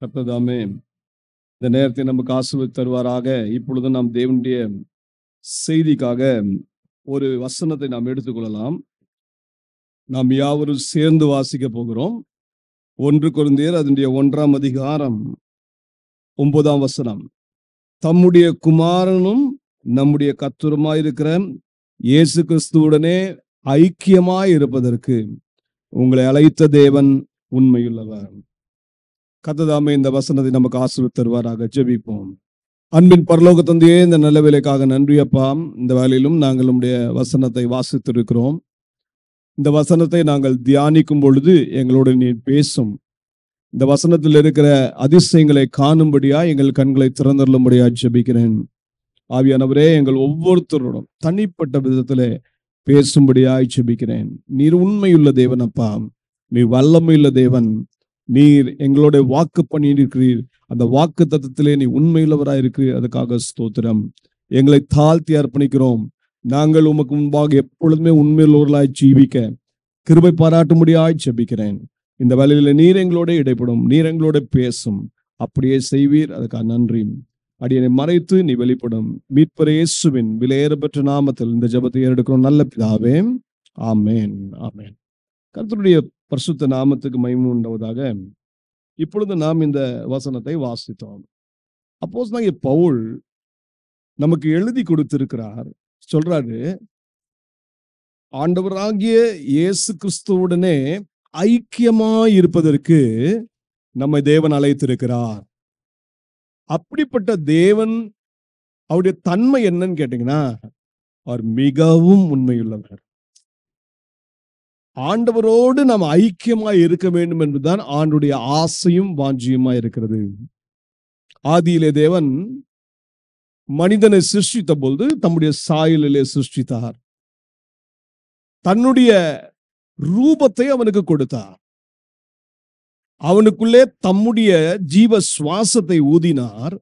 கர்த்தர் இந்த நேரத்தை நமக்கு ஆசீர்வதி தருவாராக. இப்பொழுது நாம் தேவனுடைய செய்திக்காக ஒரு வசனத்தை நாம் எடுத்துக்கொள்ளலாம். நாம் யாவரும் சேர்ந்து வாசிக்க போகிறோம். 1 கொரிந்தியர் அதனுடைய 1ஆம் அதிகாரம் 9ஆம் வசனம். தம்முடைய குமாரனும் நம்முடைய கர்த்தருமாயிருக்கிற இயேசு கிறிஸ்துவுடனே ஐக்கியமாய் இருப்பதற்கு உங்களை அழைத்த தேவன் உண்மையுள்ளவர். கர்த்தர் இந்த வசனத்தை நமக்கு ஆசீர்வதி தருவாராக. ஜெபிப்போம். அன்பின் பரலோக தந்தையே, இந்த நல்ல வேலைக்காக நன்றி அப்பா. இந்த வேலையிலும் நாங்கள் நம்முடைய வசனத்தை வாசித்திருக்கிறோம். இந்த வசனத்தை நாங்கள் தியானிக்கும் பொழுது எங்களோடு நீ பேசும். இந்த வசனத்தில் இருக்கிற அதிசயங்களை காணும்படியா எங்கள் கண்களை திறந்தருளும்படியா ஜெபிக்கிறேன். ஆவியானவரே, எங்கள் ஒவ்வொருத்தரோடும் தனிப்பட்ட விதத்திலே பேசும்படியாய் ஜெபிக்கிறேன். நீர் உண்மையுள்ள தேவன் அப்பா, நீர் வல்லமையுள்ள தேவன். நீர் எங்களோட வாக்கு பண்ணியிருக்கிறீர். அந்த வாக்கு தத்தத்திலே நீ உண்மையுள்ளவராய் இருக்கிறீர். அதுக்காக ஸ்தோத்திரம். எங்களை தாழ்த்தி அர்ப்பணிக்கிறோம். நாங்கள் உமக்கு முன்பாக எப்பொழுதுமே உண்மையுள்ளவர்களாய் ஜீவிக்க கிருபை பாராட்டும்படியாய் ஜெபிக்கிறேன். இந்த வேளையில நீர் எங்களோட இடைப்படும், நீர் எங்களோட பேசும். அப்படியே செய்வீர். அதுக்காக நன்றி. அடியனை மறைத்து நீ வெளிப்படும். மீட்பர் இயேசுவின் விலையேறப்பெற்ற நாமத்தில் இந்த ஜெபத்தை ஏறெடுக்கிறோம் நல்ல பிதாவே. ஆமென், ஆமென். கர்த்தருடைய பரிசுத்த நாமத்துக்கு மகிமை உண்டாவதாக. இப்பொழுது நாம் இந்த வசனத்தை வாசித்தோம். அப்போஸ்தலனாகிய பவுல் நமக்கு எழுதி கொடுத்திருக்கிறார். சொல்றாரு, ஆண்டவராகிய இயேசு கிறிஸ்துவுடனே ஐக்கியமாய் இருப்பதற்கு நம்மை தேவன் அழைத்திருக்கிறார். அப்படிப்பட்ட தேவன், அவருடைய தன்மை என்னன்னு கேட்டீங்கன்னா, அவர் மிகவும் உண்மையுள்ளவர். ஆண்டவரோடு நாம் ஐக்கியமாய் இருக்க வேண்டும் என்பதுதான் ஆண்டுடைய ஆசையும் வாஞ்சியுமாய் இருக்கிறது. ஆதியிலே தேவன் மனிதனை சிருஷ்டித்த பொழுது தம்முடைய சாயலிலே சிருஷ்டித்தார். தன்னுடைய ரூபத்தை அவனுக்கு கொடுத்தார். அவனுக்குள்ளே தம்முடைய ஜீவ சுவாசத்தை ஊதினார்.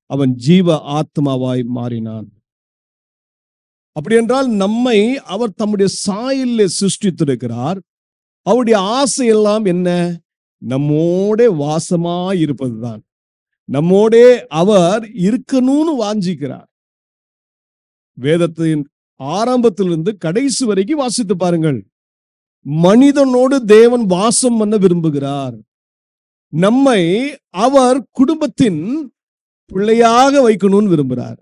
அவன் ஜீவ ஆத்மாவாய் மாறினான். அப்படி என்றால் நம்மை அவர் தம்முடைய சாயலிலே சிருஷ்டித்திருக்கிறார். அவருடைய ஆசை எல்லாம் என்ன? நம்மோட வாசமாய் இருப்பதுதான். நம்மோட அவர் இருக்கணும்னு வாஞ்சிக்கிறார். வேதத்தின் ஆரம்பத்திலிருந்து கடைசி வரைக்கும் வாசித்து பாருங்கள். மனிதனோடு தேவன் வாசம் பண்ண விரும்புகிறார். நம்மை அவர் குடும்பத்தின் பிள்ளையாக வைக்கணும்னு விரும்புகிறார்.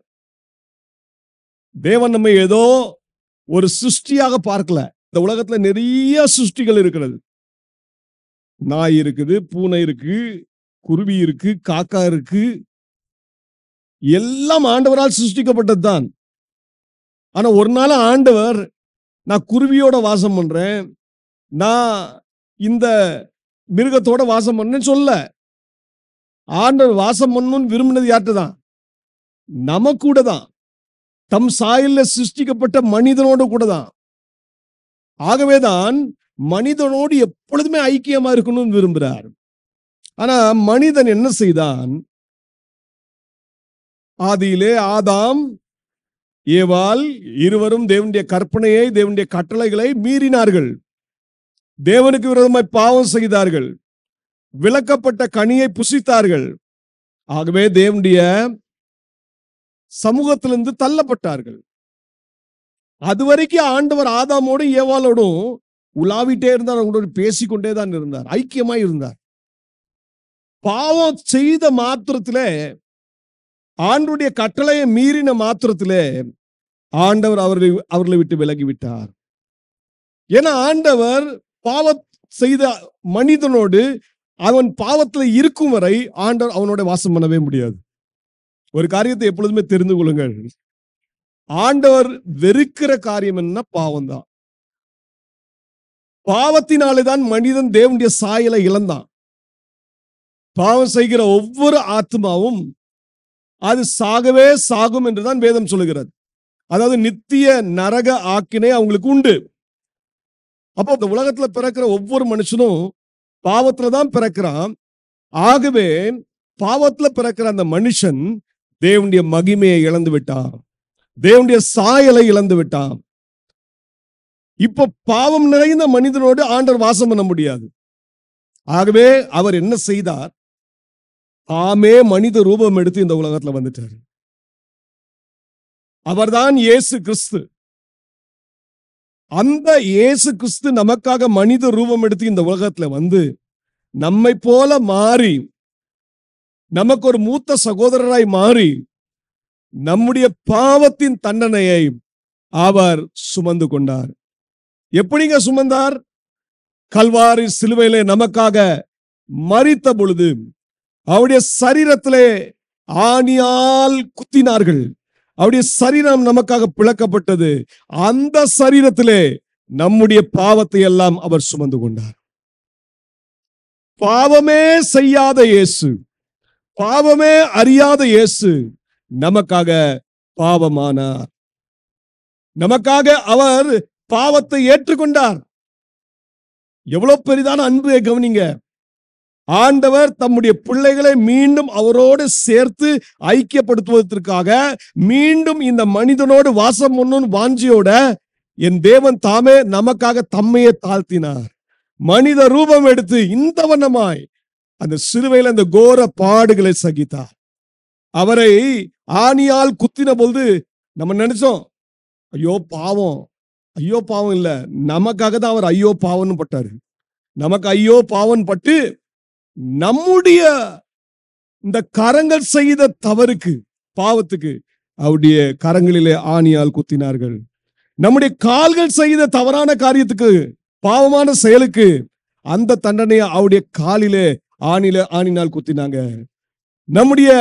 தேவன் நம்மை ஏதோ ஒரு சிருஷ்டியாக பார்க்கல. இந்த உலகத்துல நிறைய சிருஷ்டிகள் இருக்கிறது. நாய் இருக்குது, பூனை இருக்கு, குருவி இருக்கு, காக்கா இருக்கு. எல்லாம் ஆண்டவரால் சிருஷ்டிக்கப்பட்டது தான். ஆனா ஒரு நாள் ஆண்டவர், நான் குருவியோட வாசம் பண்றேன், நான் இந்த மிருகத்தோட வாசம் பண்ணேன்னு சொல்ல. ஆண்டவர் வாசம் பண்ணணும்னு விரும்பினது யார்கிட்ட தான்? நம்ம கூட தான். தம் சாயல்ல சிருஷ்டிக்கப்பட்ட மனிதனோடு கூட தான். ஆகவேதான் மனிதனோடு எப்பொழுதுமே ஐக்கியமா இருக்கணும்னு விரும்புகிறார். ஆனா மனிதன் என்ன செய்தான்? ஆதியிலே ஆதாம் ஏவாள் இருவரும் தேவனுடைய கற்பனையை, தேவனுடைய கட்டளைகளை மீறினார்கள். தேவனுக்கு விரோதமாய் பாவம் செய்தார்கள். விலக்கப்பட்ட கனியை புசித்தார்கள். ஆகவே தேவனுடைய சமூகத்திலிருந்து தள்ளப்பட்டார்கள். அதுவரைக்கும் ஆண்டவர் ஆதாமோடும் ஏவாளோடும் உலாவிட்டே இருந்தார். அவங்களோடு பேசிக்கொண்டே தான் இருந்தார், ஐக்கியமாய் இருந்தார். பாவம் செய்த மாத்திரத்திலே, ஆண்டவருடைய கட்டளையை மீறின மாத்திரத்திலே ஆண்டவர் அவர்களை விட்டு விலகிவிட்டார். ஏன்னா ஆண்டவர் பாவம் செய்த மனிதனோடு அவன் பாவத்தில் இருக்கும் வரை ஆண்டவர் அவனோட வாசம் பண்ணவே முடியாது. ஒரு காரியத்தை எப்பொழுதுமே தெரிந்து கொள்ளுங்கள். ஆண்டவர் வெறுக்கிற காரியம் என்ன? பாவம் தான். பாவத்தினாலேதான் மனிதன் தேவனுடைய சாயலை இழந்தான். பாவம் செய்கிற ஒவ்வொரு ஆத்மாவும் அது சாகவே சாகும் என்றுதான் வேதம் சொல்லுகிறது. அதாவது நித்திய நரக ஆக்கினை அவங்களுக்கு உண்டு. அப்போ இந்த உலகத்துல பிறக்கிற ஒவ்வொரு மனுஷனும் பாவத்துல தான் பிறக்கிறான். ஆகவே பாவத்துல பிறக்கிற அந்த மனுஷன் தேவனுடைய மகிமையை இழந்து விட்டான், தேவனுடைய சாயலை இழந்து விட்டான். இப்ப பாவம் நிறைந்த மனிதனோடு ஆண்டவர் வாசம் பண்ண முடியாது. ஆகவே அவர் என்ன செய்தார்? ஆமே மனித ரூபம் எடுத்து இந்த உலகத்துல வந்துட்டார். அவர்தான் இயேசு கிறிஸ்து. அந்த இயேசு கிறிஸ்து நமக்காக மனித ரூபம் எடுத்து இந்த உலகத்துல வந்து நம்மை போல மாறி, நமக்கு ஒரு மூத்த சகோதரராய் மாறி, நம்முடைய பாவத்தின் தண்டனையை அவர் சுமந்து கொண்டார். எப்படிங்க சுமந்தார்? கல்வாரி சிலுவையிலே நமக்காக மரித்த பொழுது அவருடைய சரீரத்திலே ஆணியால் குத்தினார்கள். அவருடைய சரீரம் நமக்காக பிளக்கப்பட்டது. அந்த சரீரத்திலே நம்முடைய பாவத்தை எல்லாம் அவர் சுமந்து கொண்டார். பாவமே செய்யாத இயேசு, பாவமே அறியாத இயேசு நமக்காக பாவமானார். நமக்காக அவர் பாவத்தை ஏற்றுக்கொண்டார். எவ்வளவு பெரிதான அன்பு! கவனிங்க, ஆண்டவர் தம்முடைய பிள்ளைகளை மீண்டும் அவரோடு சேர்த்து ஐக்கியப்படுத்துவதற்காக மீண்டும் இந்த மனிதனோடு வாசம் பண்ணணும் வாஞ்சியோட என் தேவன் தாமே நமக்காக தம்மையே தாழ்த்தினார். மனித ரூபம் எடுத்து இந்த வண்ணமாய் அந்த சிலுவையில் அந்த கோர பாடுகளை சகித்தார். அவரை ஆணியால் குத்தின பொழுது நம்ம நினைச்சோம், ஐயோ பாவம், ஐயோ பாவம் இல்ல, நமக்காக தான் அவர் ஐயோ பாவம்னு பட்டாரு. நமக்கு ஐயோ பாவம் பட்டு நம்முடைய இந்த கரங்கள் செய்த தவறுக்கு, பாவத்துக்கு அவருடைய கரங்களிலே ஆணியால் குத்தினார்கள். நம்முடைய கால்கள் செய்த தவறான காரியத்துக்கு, பாவமான செயலுக்கு அந்த தண்டனையை அவருடைய காலிலே ஆணினால் குத்தினாங்க. நம்முடைய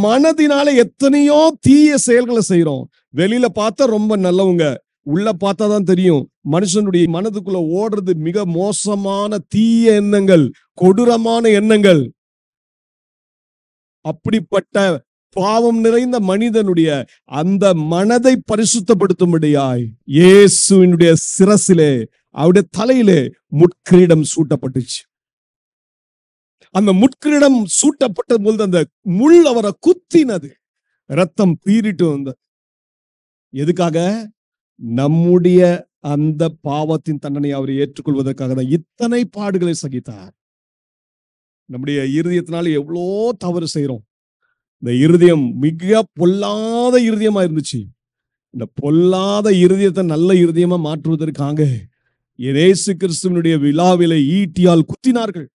மனதினால எத்தனையோ தீய செயல்களை செய்யறோம். வெளியில பார்த்தா ரொம்ப நல்லவங்க, உள்ள பார்த்தா தான் தெரியும் மனுஷனுடைய மனதுக்குள்ள ஓடுறது மிக மோசமான தீய எண்ணங்கள், கொடூரமான எண்ணங்கள். அப்படிப்பட்ட பாவம் நிறைந்த மனிதனுடைய அந்த மனதை பரிசுத்தப்படுத்தும்படியாய் இயேசுவினுடைய சிரசிலே, அவருடைய தலையிலே முட்கிரீடம் சூட்டப்பட்டுச்சு. அந்த முட்கிரீடம் சூட்டப்பட்ட பொழுது அந்த முள் அவரை குத்தினது, ரத்தம் பீறிட்டு வந்தது. எதுக்காக? நம்முடைய அந்த பாவத்தின் தண்டனை அவர் ஏற்றுக்கொள்வதற்காக தான் இத்தனை பாடுகளை சகித்தார். நம்முடைய இருதயத்தினால எவ்வளோ தவறு செய்யறோம். இந்த இருதயம் மிக பொல்லாத இருதயமா இருந்துச்சு. இந்த பொல்லாத இருதயத்தை நல்ல இருதயமா மாற்றுவதற்காக இயேசு கிறிஸ்துவினுடைய விழாவிலே ஈட்டியால் குத்தினார்கள்.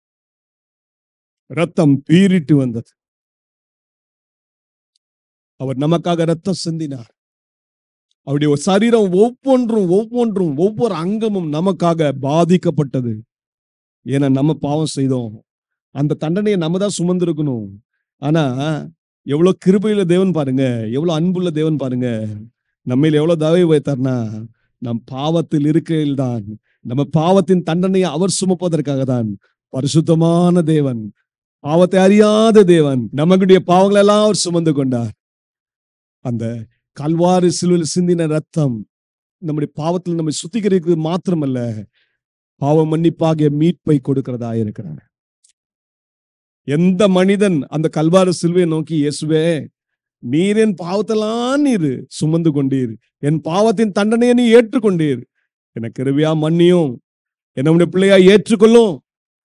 ரத்தம் பீறிட்டு வந்தது. அவர் நமக்காக ரத்தம் சிந்தினார். அவருடைய சரீரம் ஒவ்வொன்றும் ஒவ்வொரு அங்கமும் நமக்காக பாதிக்கப்பட்டது. ஏன்னா நம்ம பாவம் செய்தோம். அந்த தண்டனையை நம்ம தான் சுமந்திருக்கணும். ஆனா எவ்வளவு கிருபையுள்ள தேவன் பாருங்க, எவ்வளவு அன்புள்ள தேவன் பாருங்க. நம்மையில் எவ்வளவு தயவு வைத்தார்னா, நம் பாவத்தில் இருக்கையில் தான், நம்ம பாவத்தின் தண்டனையை அவர் சுமப்பதற்காக தான் பரிசுத்தமான தேவன், பாவத்தை அறியாத தேவன் நம்மளுடைய பாவங்களை எல்லாம் அவர் சுமந்து கொண்டார். அந்த கல்வாரி சிலுவையில் சிந்தின ரத்தம் நம்முடைய பாவத்தில் நம்மை சுத்திகரிக்கிறது மாத்திரமல்ல, பாவ மன்னிப்பாகிய மீட்பை கொடுக்கிறதா இருக்கிறார். எந்த மனிதன் அந்த கல்வாரி சிலுவையை நோக்கி, இயேசுவே நீர் என் பாவத்தெல்லாம் நீர் சுமந்து கொண்டீர், என் பாவத்தின் தண்டனையை நீ ஏற்றுக்கொண்டீர், எனக்கு கிருபையா மன்னியும், என்னுடைய பிள்ளையா ஏற்றுக்கொள்ளும்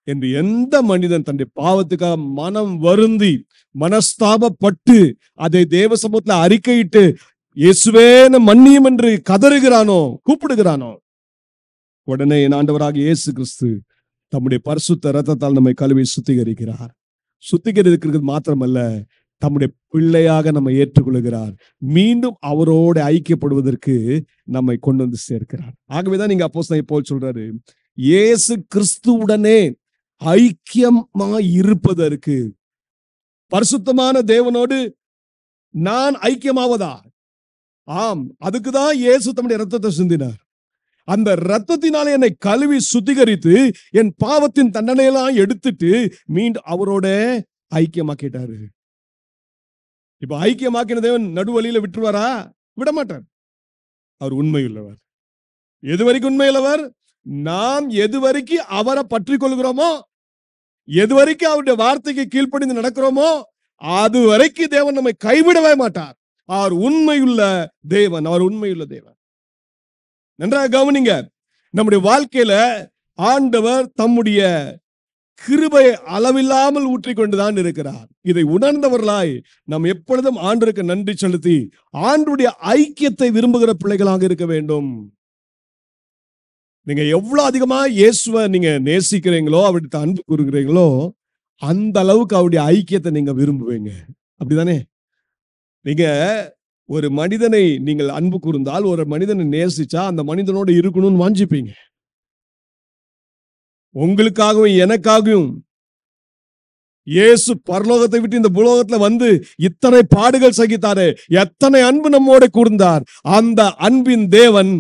என்று எந்த மனிதன் தன்னுடைய பாவத்துக்காக மனம் வருந்தி மனஸ்தாபப்பட்டு அதை தேவ சமூகத்தில் அறிக்கையிட்டு இயேசுவே மன்னியும் என்று கதறுகிறானோ, கூப்பிடுகிறானோ, உடனே என் ஆண்டவராக இயேசு கிறிஸ்து தம்முடைய பரிசுத்த இரத்தத்தால் நம்மை கழுவி சுத்திகரிக்கிறார். சுத்திகரிக்கிறது மாத்திரமல்ல, தம்முடைய பிள்ளையாக நம்மை ஏற்றுக்கொள்கிறார். மீண்டும் அவரோடு ஐக்கியப்படுவதற்கு நம்மை கொண்டு வந்து சேர்க்கிறார். ஆகவேதான் நீங்க அப்போஸ்தலன் பவுல் சொல்றாரு, இயேசு கிறிஸ்துவுடனே ஐக்கியமாய் இருப்பதற்கு, பரிசுத்தமான தேவனோடு நான் ஐக்கியமாவதா? ஆம், அதுக்குதான் இயேசு தம்முடைய இரத்தத்தை சிந்தினார். அந்த இரத்தத்தினாலே என்னை கழுவி சுத்திகரித்து என் பாவத்தின் தண்டனையெல்லாம் எடுத்துட்டு மீண்டும் அவரோட ஐக்கியமாக்கிட்டாரு. இப்ப ஐக்கியமாக்கின தேவன் நடுவழியில விட்டுருவாரா? விட மாட்டார். அவர் உண்மையுள்ளவர். எது வரைக்கும் உண்மையுள்ளவர்? நாம் எது வரைக்கும் அவரை பற்றி கொள்கிறோமோ எது வரைக்கும் அவருடைய வார்த்தைக்கு கீழ்ப்படிந்து நடக்கிறோமோ அது வரைக்கும் தேவன் நம்மை கைவிடவே மாட்டார். அவர் உண்மையுள்ள தேவன். அவர் உண்மையுள்ள தேவன். நன்றாக கவனிங்க. நம்முடைய வாழ்க்கையில ஆண்டவர் தம்முடைய கிருபை அளவில்லாமல் ஊற்றிக்கொண்டுதான் இருக்கிறார். இதை உணர்ந்தவர்களாய் நாம் எப்பொழுதும் ஆண்டவருக்கு நன்றி செலுத்தி ஆண்டவருடைய ஐக்கியத்தை விரும்புகிற பிள்ளைகளாக இருக்க வேண்டும். நீங்க எவ்வளவு அதிகமா இயேசுவை நீங்க நேசிக்கிறீங்களோ, அவருடைய அன்பு கூறுகிறீங்களோ, அந்த அளவுக்கு அவருடைய ஐக்கியத்தை நீங்க விரும்புவீங்க. அப்படிதானே? நீங்க ஒரு மனிதனை நீங்கள் அன்பு கூர்ந்தால், ஒரு மனிதனை நேசிச்சா அந்த மனிதனோட இருக்கணும்னு வாஞ்சிப்பீங்க. உங்களுக்காகவும் எனக்காகவும் இயேசு பரலோகத்தை விட்டு இந்த பூலோகத்துல வந்து இத்தனை பாடுகள் சகித்தாரு. எத்தனை அன்பு நம்மோட கூர்ந்தார். அந்த அன்பின் தேவன்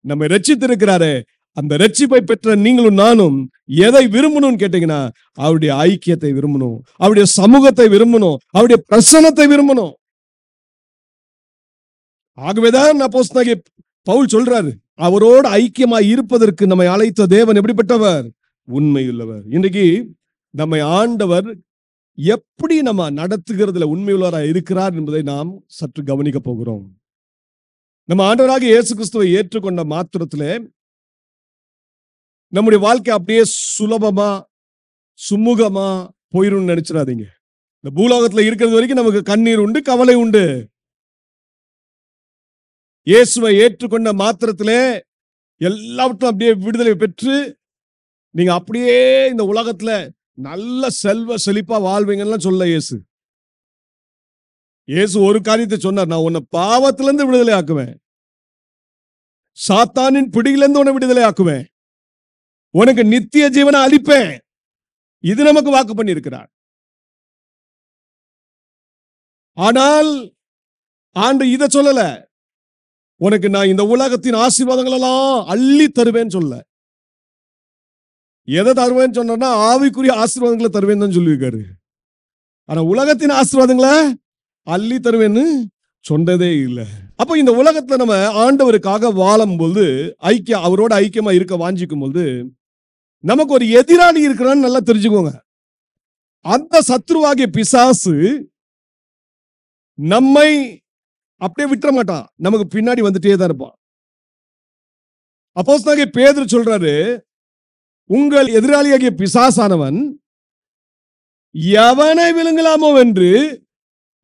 நம்மை ரட்சித்திருக்கிறாரு. அந்த ரட்சிப்பை பெற்ற நீங்களும் நானும் எதை விரும்பணும்னு கேட்டீங்கன்னா, அவருடைய ஐக்கியத்தை விரும்பணும், அவருடைய சமூகத்தை விரும்பணும், அவருடைய பிரசன்னத்தை விரும்பணும். ஆகவேதான் அப்போஸ்தலனாகிய பவுல் சொல்றாரு, அவரோடு ஐக்கியமாய் இருப்பதற்கு நம்மை அழைத்த தேவன் எப்படிப்பட்டவர்? உண்மையுள்ளவர். இன்றைக்கு நம்மை ஆண்டவர் எப்படி நம்ம நடத்துகிறதுல உண்மையுள்ளவராக இருக்கிறார் என்பதை நாம் சற்று கவனிக்க போகிறோம். நம்ம ஆண்டவராக இயேசு கிறிஸ்துவை ஏற்றுக்கொண்ட மாத்திரத்திலே நம்முடைய வாழ்க்கை அப்படியே சுலபமா சுமூகமா போயிரும் நினைச்சிடாதீங்க. இந்த பூலோகத்துல இருக்கிறது வரைக்கும் நமக்கு கண்ணீர் உண்டு, கவலை உண்டு. இயேசுவை ஏற்றுக்கொண்ட மாத்திரத்திலே எல்லாவற்றும் அப்படியே விடுதலை பெற்று நீங்க அப்படியே இந்த உலகத்துல நல்ல செல்வ செழிப்பா வாழ்வீங்கன்னு சொல்ல இயேசு. இயேசு ஒரு காரியத்தை சொன்னார், நான் உன்னை பாவத்திலிருந்து விடுதலை ஆக்குவேன், சாத்தானின் பிடியிலிருந்து உன்னை விடுதலை ஆக்குவேன், உனக்கு நித்திய ஜீவனை அளிப்பேன். இது நமக்கு வாக்கு பண்ணி இருக்கிறார். ஆனால் ஆண்டு இதை சொல்லல, உனக்கு நான் இந்த உலகத்தின் ஆசீர்வாதங்கள் எல்லாம் அள்ளி தருவேன்னு சொல்ல. எதை தருவேன்னு சொன்னா ஆவிக்குரிய ஆசீர்வாதங்களை தருவேன்னு தான் சொல்லியிருக்காரு. ஆனா உலகத்தின் ஆசீர்வாதங்களை அள்ளி தருவேன்னு சொன்னதே இல்லை. அப்ப இந்த உலகத்துல நம்ம ஆண்டவருக்காக வாழும் போது, அவரோட ஐக்கியமா இருக்க வாஞ்சிக்கும் போது, நமக்கு ஒரு எதிராளி இருக்கிறான்னு நல்லா தெரிஞ்சுக்கோங்க. அந்த சத்ருவாகிய பிசாசு நம்மை அப்படியே விட்டுற மாட்டான், நமக்கு பின்னாடி வந்துட்டே தான் இருப்பான். அப்போஸ்தலனாகிய பேதுரு சொல்றாரு, உங்கள் எதிராளியாகிய பிசாசானவன் எவனை விழுங்கலாமோ என்று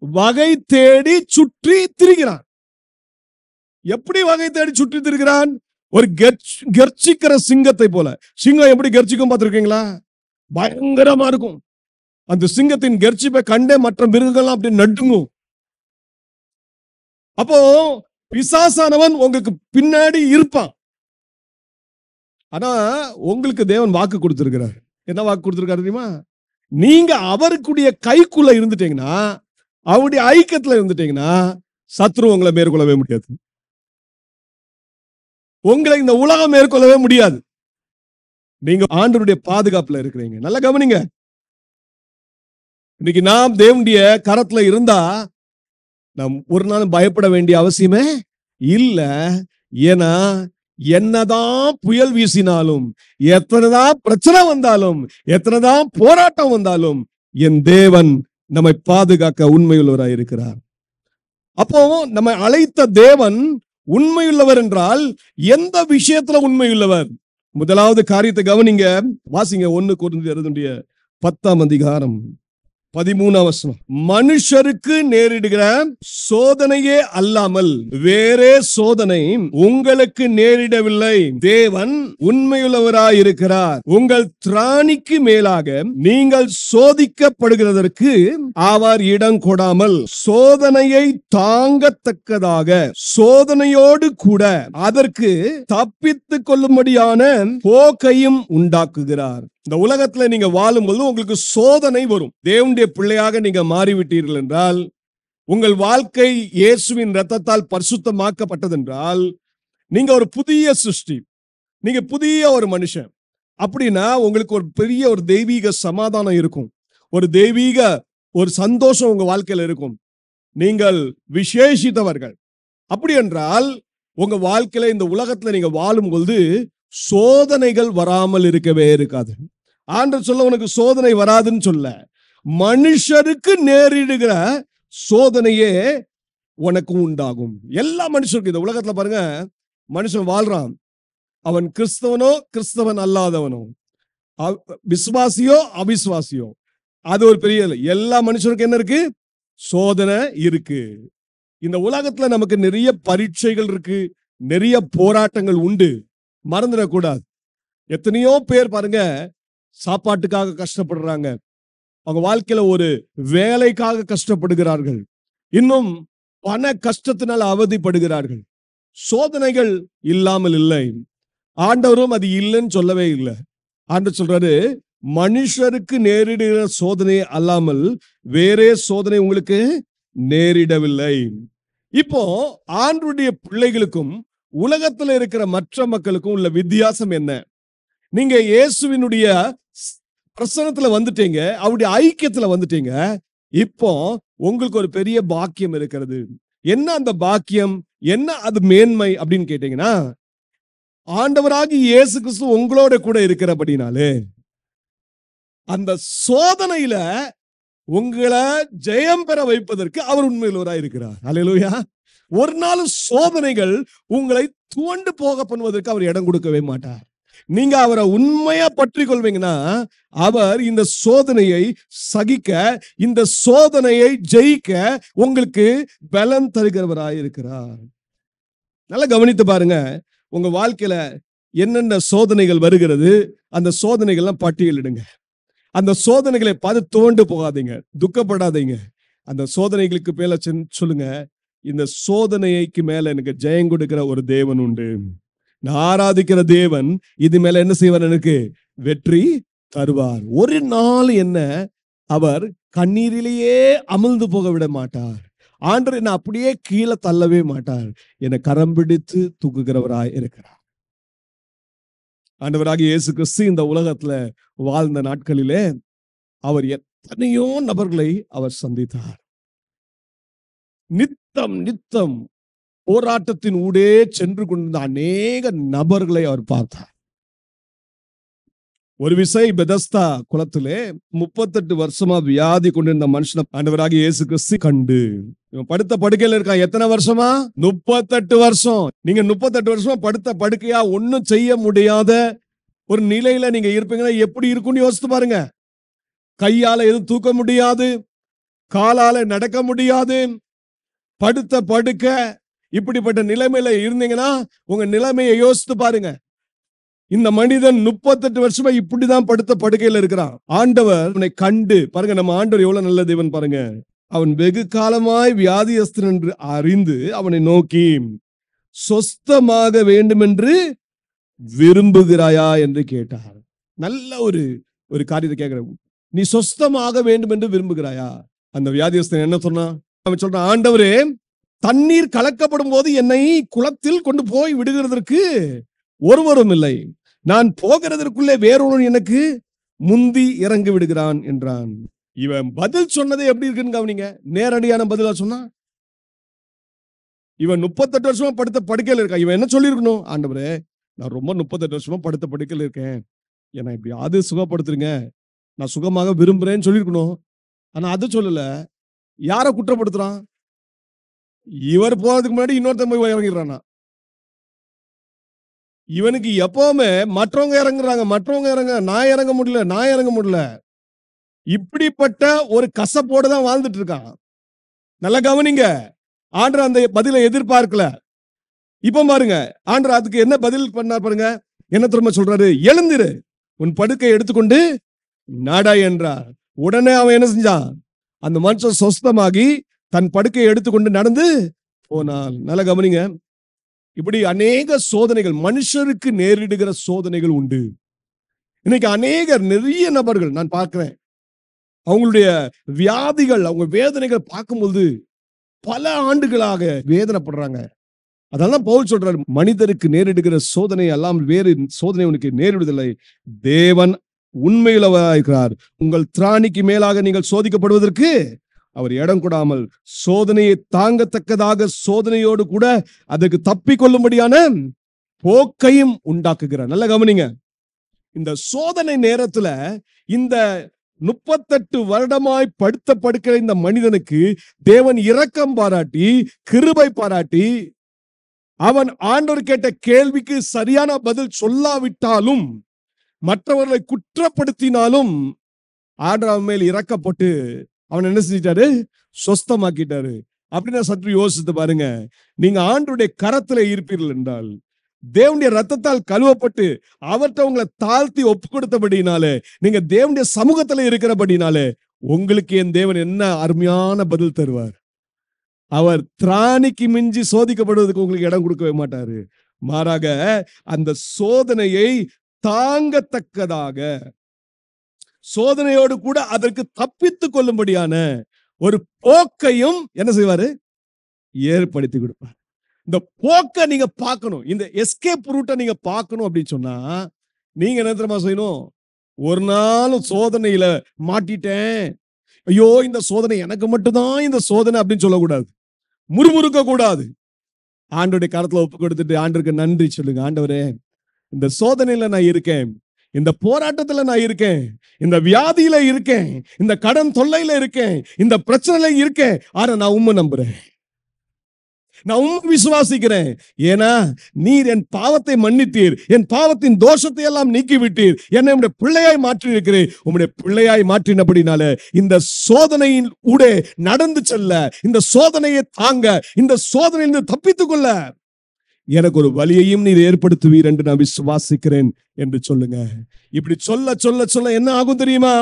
வகை தேடி சுற்றி திரிகிறான். எப்படி வகை தேடி சுற்றி திரிகிறான்? ஒரு கர்ச்சிக்கிற சிங்கத்தை போல. சிங்கம் எப்படி கர்ச்சிக்கும் பார்த்திருக்கீங்களா? பயங்கரமா இருக்கும். அந்த சிங்கத்தின் கர்ச்சிப்பை கண்டே மற்ற மிருகங்கள்லாம் அப்படி நடுங்கும். அப்போ பிசாசானவன் உங்களுக்கு பின்னாடி இருப்பான். ஆனா உங்களுக்கு தேவன் வாக்கு கொடுத்திருக்கிறார். என்ன வாக்கு கொடுத்திருக்காரு தெரியுமா? நீங்க அவருக்குடைய கைக்குள்ள இருந்துட்டீங்கன்னா, அவருடைய ஐக்கியத்துல இருந்துட்டீங்கன்னா, சத்ரு உங்களை மேற்கொள்ளவே முடியாது. உங்களை இந்த உலகம் மேற்கொள்ளவே முடியாது. நீங்க ஆண்டவருடைய பாதுகாப்புல இருக்கிறீங்க. நல்லா கவனிங்க. இன்னைக்கு நாம் தேவனுடைய கரத்துல இருந்தா நாம் ஒரு நாளும் பயப்பட வேண்டிய அவசியமே இல்ல. ஏன்னா என்னதான் புயல் வீசினாலும், எத்தனைதான் பிரச்சனை வந்தாலும், எத்தனைதான் போராட்டம் வந்தாலும், என் தேவன் நம்மை பாதுகாக்க உண்மையுள்ளவராய் இருக்கிறார். அப்போ நம்மை அழைத்த தேவன் உண்மையுள்ளவர் என்றால் எந்த விஷயத்துல உண்மையுள்ளவர்? முதலாவது காரியத்தை கவனிங்க. வாசிங்க 1 கொரிந்தியர் 10 13 மனுஷருக்கு நேரிடுகிற சோதனையே அல்லாமல் வேறே சோதனை உங்களுக்கு நேரிடவில்லை. தேவன் உண்மையுள்ளவராயிருக்கிறார். உங்கள் திராணிக்கு மேலாக நீங்கள் சோதிக்கப்படுகிறதற்கு அவர் இடம் கொடாமல் சோதனையை தாங்கத்தக்கதாக சோதனையோடு கூட அதற்கு தப்பித்துக் கொள்ளும்படியான போக்கையும் உண்டாக்குகிறார். இந்த உலகத்துல நீங்க வாழும்போது உங்களுக்கு சோதனை வரும். தேவனுடைய பிள்ளையாக நீங்க மாறிவிட்டீர்கள் என்றால், உங்கள் வாழ்க்கை இயேசுவின் இரத்தத்தால் பரிசுத்தமாக்கப்பட்டதென்றால், நீங்க ஒரு புதிய சிருஷ்டி, நீங்க புதிய ஒரு மனுஷன். அப்படின்னா உங்களுக்கு ஒரு பெரிய ஒரு தெய்வீக சமாதானம் இருக்கும், ஒரு தெய்வீக ஒரு சந்தோஷம் உங்க வாழ்க்கையில இருக்கும். நீங்கள் விசேஷித்தவர்கள். அப்படி என்றால் உங்க வாழ்க்கையில இந்த உலகத்துல நீங்க வாழும் பொழுது சோதனைகள் வராமல் இருக்கவே இருக்காது. ஆண்டவர் சொல்ல உனக்கு சோதனை வராதுன்னு சொல்ல, மனுஷருக்கு நேரிடுகிற சோதனையே உனக்கு உண்டாகும். எல்லா மனுஷருக்கும் இந்த உலகத்துல பாருங்க, மனுஷன் வாழ்றான். அவன் கிறிஸ்தவனோ கிறிஸ்தவன் அல்லாதவனோ, விசுவாசியோ அவிசுவாசியோ, அது ஒரு பெரிய எல்லா மனுஷருக்கும் என்ன இருக்கு? சோதனை இருக்கு. இந்த உலகத்துல நமக்கு நிறைய பரீட்சைகள் இருக்கு, நிறைய போராட்டங்கள் உண்டு. மறந்துடக்கூடாது. எத்தனையோ பேர் பாருங்க சாப்பாட்டுக்காக கஷ்டப்படுறாங்க, அவங்க வாழ்க்கையில ஒரு வேலைக்காக கஷ்டப்படுகிறார்கள், இன்னும் பண கஷ்டத்தினால் அவதிப்படுகிறார்கள். சோதனைகள் இல்லாமல் இல்லை. ஆண்டவரும் அது இல்லைன்னு சொல்லவே இல்லை. ஆண்டவர் சொல்றாரு, மனுஷருக்கு நேரிடுகிற சோதனை அல்லாமல் வேறே சோதனை உங்களுக்கு நேரிடவில்லை. இப்போ ஆண்டவருடைய பிள்ளைகளுக்கும் உலகத்துல இருக்கிற மற்ற மக்களுக்கும் உள்ள வித்தியாசம் என்ன? நீங்க இயேசுவினுடைய பிரசன்னத்துல வந்துட்டீங்க, அவருடைய ஐக்கியத்துல வந்துட்டீங்க. இப்போ உங்களுக்கு ஒரு பெரிய பாக்கியம் இருக்கிறது. என்ன அந்த பாக்கியம்? என்ன அது மேன்மை அப்படின்னு கேட்டீங்கன்னா, ஆண்டவராகிய இயேசு கிறிஸ்து உங்களோட கூட இருக்கிறபடினாலே அந்த சோதனையில உங்களை ஜெயம் பெற வைப்பதற்கு அவர் உண்மையுள்ளவராய் இருக்கிறார். அல்லேலூயா. ஒரு நாள் சோதனைகள் உங்களை துவண்டு போக பண்ணுவதற்கு அவர் இடம் கொடுக்கவே மாட்டார். நீங்க அவரை உண்மையா பற்றி கொள்வீங்கன்னா, அவர் இந்த சோதனையை சகிக்க, இந்த சோதனையை ஜெயிக்க உங்களுக்கு பலன் தருகிறவராய் இருக்கிறார். நல்லா கவனித்து பாருங்க, உங்க வாழ்க்கையில என்னென்ன சோதனைகள் வருகிறது, அந்த சோதனைகள்லாம் பட்டியலிடுங்க. அந்த சோதனைகளை பார்த்து துவண்டு போகாதீங்க, துக்கப்படாதீங்க. அந்த சோதனைகளுக்கு மேல சொல்லுங்க, இந்த சோதனைக்கு மேல எனக்கு ஜெயம் கொடுக்கிற ஒரு தேவன் உண்டு. நான் ஆராதிக்கிற தேவன் இது மேல என்ன செய்வார்? எனக்கு வெற்றி தருவார். ஒரு நாள் என்ன அவர் கண்ணீரிலேயே அமிழ்ந்து போக விட மாட்டார். ஆண்டவர் என்ன அப்படியே கீழே தள்ளவே மாட்டார். என்னை கரம் பிடித்து தூக்குகிறவராய் இருக்கிறார். ஆண்டவராகிய இயேசு கிறிஸ்து இந்த உலகத்துல வாழ்ந்த நாட்களிலே அவர் எத்தனையோ நபர்களை அவர் சந்தித்தார். நித்தம் போராட்டத்தின் ஊடே சென்று கொண்டிருந்த அநேக நபர்களை அவர் பார்த்தார். ஒரு விசை பெதஸ்தா குளத்திலே 38 வருஷமா வியாதி கொண்டிருந்த மனுஷனை ஆண்டவராகிய இயேசு கிறிஸ்து கண்டு, இவன் படுத்த படுக்கையில இருக்கான். எத்தனை வருஷமா? 38 வருஷம். நீங்க 38 வருஷமா படுத்த படுக்கையா ஒன்னும் செய்ய முடியாத ஒரு நிலையில நீங்க இருப்பீங்கன்னா எப்படி இருக்கும்னு யோசித்து பாருங்க. கையால எதுவும் தூக்க முடியாது, காலால நடக்க முடியாது, படுத்த படுக்க, இப்படிப்பட்ட நிலைமையில இருந்தீங்கன்னா உங்க நிலைமையை யோசித்து பாருங்க. இந்த மனிதன் 38 வருஷமா இப்படிதான் படுத்த படுக்கையில இருக்கிறான். ஆண்டவர் அவனை கண்டு பாருங்க, நம்ம ஆண்டவர் எவ்வளவு நல்ல தேவன் பாருங்க. அவன் வெகு காலமாய் வியாதியஸ்தன் என்று அறிந்து அவனை நோக்கி, சொஸ்தமாக வேண்டும் என்று விரும்புகிறாயா என்று கேட்டார். நல்ல ஒரு காரியத்தை கேட்கிற, நீ சொஸ்தமாக வேண்டும் என்று விரும்புகிறாயா? அந்த வியாதியஸ்தன் என்ன சொன்னான்? அவன் சொல்றான், ஆண்டவரே, தண்ணீர் கலக்கப்படும் போது என்னை குளத்தில் கொண்டு போய் விடுகிறதற்கு ஒருவரும் இல்லை, நான் போகிறதற்குள்ளே வேறொரு எனக்கு முந்தி இறங்கி விடுகிறான் என்றான். இவன் பதில் சொன்னது எப்படி இருக்குன்னு கவனிங்க. நேரடியான பதிலா சொன்னா, இவன் 38 வருஷமா படுத்த படுக்கையில் இருக்கான். இவன் என்ன சொல்லி இருக்கணும்? ஆண்டவரே, நான் ரொம்ப 38 வருஷமா படுத்த படுக்கையில் இருக்கேன், என்னை எப்படியாவது சுகப்படுத்துறீங்க, நான் சுகமாக விரும்புறேன்னு சொல்லியிருக்கணும். ஆனா அது சொல்லல. யாரை குற்றப்படுத்துறான்? இவர் போறதுக்கு முன்னாடி இன்னொருத்தன் போய் இறங்கிடுறானா? இவனுக்கு எப்பவுமே மற்றவங்க இறங்க, நான் இறங்க முடியல. இப்படிப்பட்ட ஒரு கசப்போடு தான் வாழ்ந்துட்டு இருக்கான். நல்லா கவனிங்க. ஆண்டவர் அந்த பதிலை எதிர்பார்க்கல. இப்ப பாருங்க, ஆண்டவர் அதுக்கு என்ன பதில் பண்ணார் பாருங்க. என்ன திரும்ப சொல்றாரு? எழுந்திரு, உன் படுக்கை எடுத்துக்கொண்டு நாடா என்றார். உடனே அவன் என்ன செஞ்சான்? அந்த மனுஷன் சொஸ்தமாகி தன் படுக்கையை எடுத்துக்கொண்டு நடந்து போனான். நல்லா கவனிங்க. இப்படி அநேக சோதனைகள், மனுஷருக்கு நேரிடுகிற சோதனைகள் உண்டு. இன்னைக்கு நிறைய நபர்கள் நான் பார்க்கிறேன், அவங்களுடைய வியாதிகள், அவங்க வேதனைகள் பார்க்கும்போது பல ஆண்டுகளாக வேதனைப்படுறாங்க. அதெல்லாம் பவுல் சொல்றாரு, மனிதருக்கு நேரிடுகிற சோதனை அல்லாமல் வேறு சோதனை உனக்கு நேரிடுவதில்லை, தேவன் உண்மையுள்ளவராயிருக்கிறார். உங்கள் திராணிக்கு மேலாக நீங்கள் சோதிக்கப்படுவதற்கு அவர் இடம் கொடாமல் சோதனையை தாங்கத்தக்கதாக சோதனையோடு கூட அதற்கு தப்பிக்கொள்ளும்படியான போக்கையும் உண்டாக்குகிறார். நல்ல கவனிங்க. இந்த சோதனை நேரத்துல இந்த 38 வருடமாய் படுத்த படுக்கிற இந்த மனிதனுக்கு தேவன் இரக்கம் பாராட்டி, கிருபை பாராட்டி, அவன் ஆண்டவர் கேட்ட கேள்விக்கு சரியான பதில் சொல்லாவிட்டாலும், மற்றவர்களை குற்றப்படுத்தினாலும் ஆண்டவர் அவன் மேல் இரக்கப்பட்டு அவன் என்ன செஞ்சிட்டாரு? சொஸ்தமாக்கிட்டாரு. அப்படின்னு சற்று யோசித்து பாருங்க. நீங்க ஆண்டவருடைய கரத்துல இருப்பீர்கள் என்றால், தேவனுடைய ரத்தத்தால் கழுவப்பட்டு அவர்கிட்ட உங்களை தாழ்த்தி ஒப்பு கொடுத்தபடினாலே, நீங்க தேவனுடைய சமூகத்துல இருக்கிறபடினாலே, உங்களுக்கு என் தேவன் என்ன அருமையான பதில் தருவார். அவர் திராணிக்கு மிஞ்சி சோதிக்கப்படுவதற்கு உங்களுக்கு இடம் கொடுக்கவே மாட்டாரு. மாறாக அந்த சோதனையை தாங்கத்தக்கதாக, சோதனையோடு கூட அதற்கு தப்பித்துக் கொள்ளும்படியான ஒரு போக்கையும் என்ன செய்வாரு? ஏற்படுத்தி கொடுப்பார். இந்த போக்கை நீங்க பார்க்கணும், இந்த எஸ்கேப் ரூட்டை நீங்க பார்க்கணும் அப்படின்னு சொன்னா, நீங்க என்ன தெரியுமா செய்யணும்? ஒரு நாள் சோதனையில மாட்டிட்டேன், ஐயோ இந்த சோதனை எனக்கு மட்டும்தான் இந்த சோதனை அப்படின்னு சொல்லக்கூடாது. முறுமுறுக்க கூடாது. ஆண்டவருடைய கரத்துல ஒப்பு கொடுத்துட்டு ஆண்டவருக்கு நன்றி சொல்லுங்க. ஆண்டவரே, இந்த சோதனையில நான் இருக்கேன், இந்த போராட்டத்துல நான் இருக்கேன், இந்த வியாதியில இருக்கேன், இந்த கடன் தொல்லையில இருக்கேன், இந்த பிரச்சனையில இருக்கேன். ஆனா நான் உம்மை நம்புறேன், நான் உம்மை விசுவாசிக்கிறேன். ஏன்னா நீர் என் பாவத்தை மன்னித்தீர், என் பாவத்தின் தோஷத்தை எல்லாம் நீக்கி விட்டீர், என்னை உம்முடைய பிள்ளையாய் மாற்றி இருக்கிறேன். உம்முடைய பிள்ளையாய் மாற்றினபடினால இந்த சோதனையின் ஊடே நடந்து செல்ல, இந்த சோதனையை தாங்க, இந்த சோதனையிலிருந்து தப்பித்துக் கொள்ள எனக்கு ஒரு வழியையும் நீர் ஏற்படுத்துவீர் என்று நான் விசுவாசிக்கிறேன் என்று சொல்லுங்க. இப்படி சொல்ல சொல்ல சொல்ல என்ன ஆகும் தெரியுமா?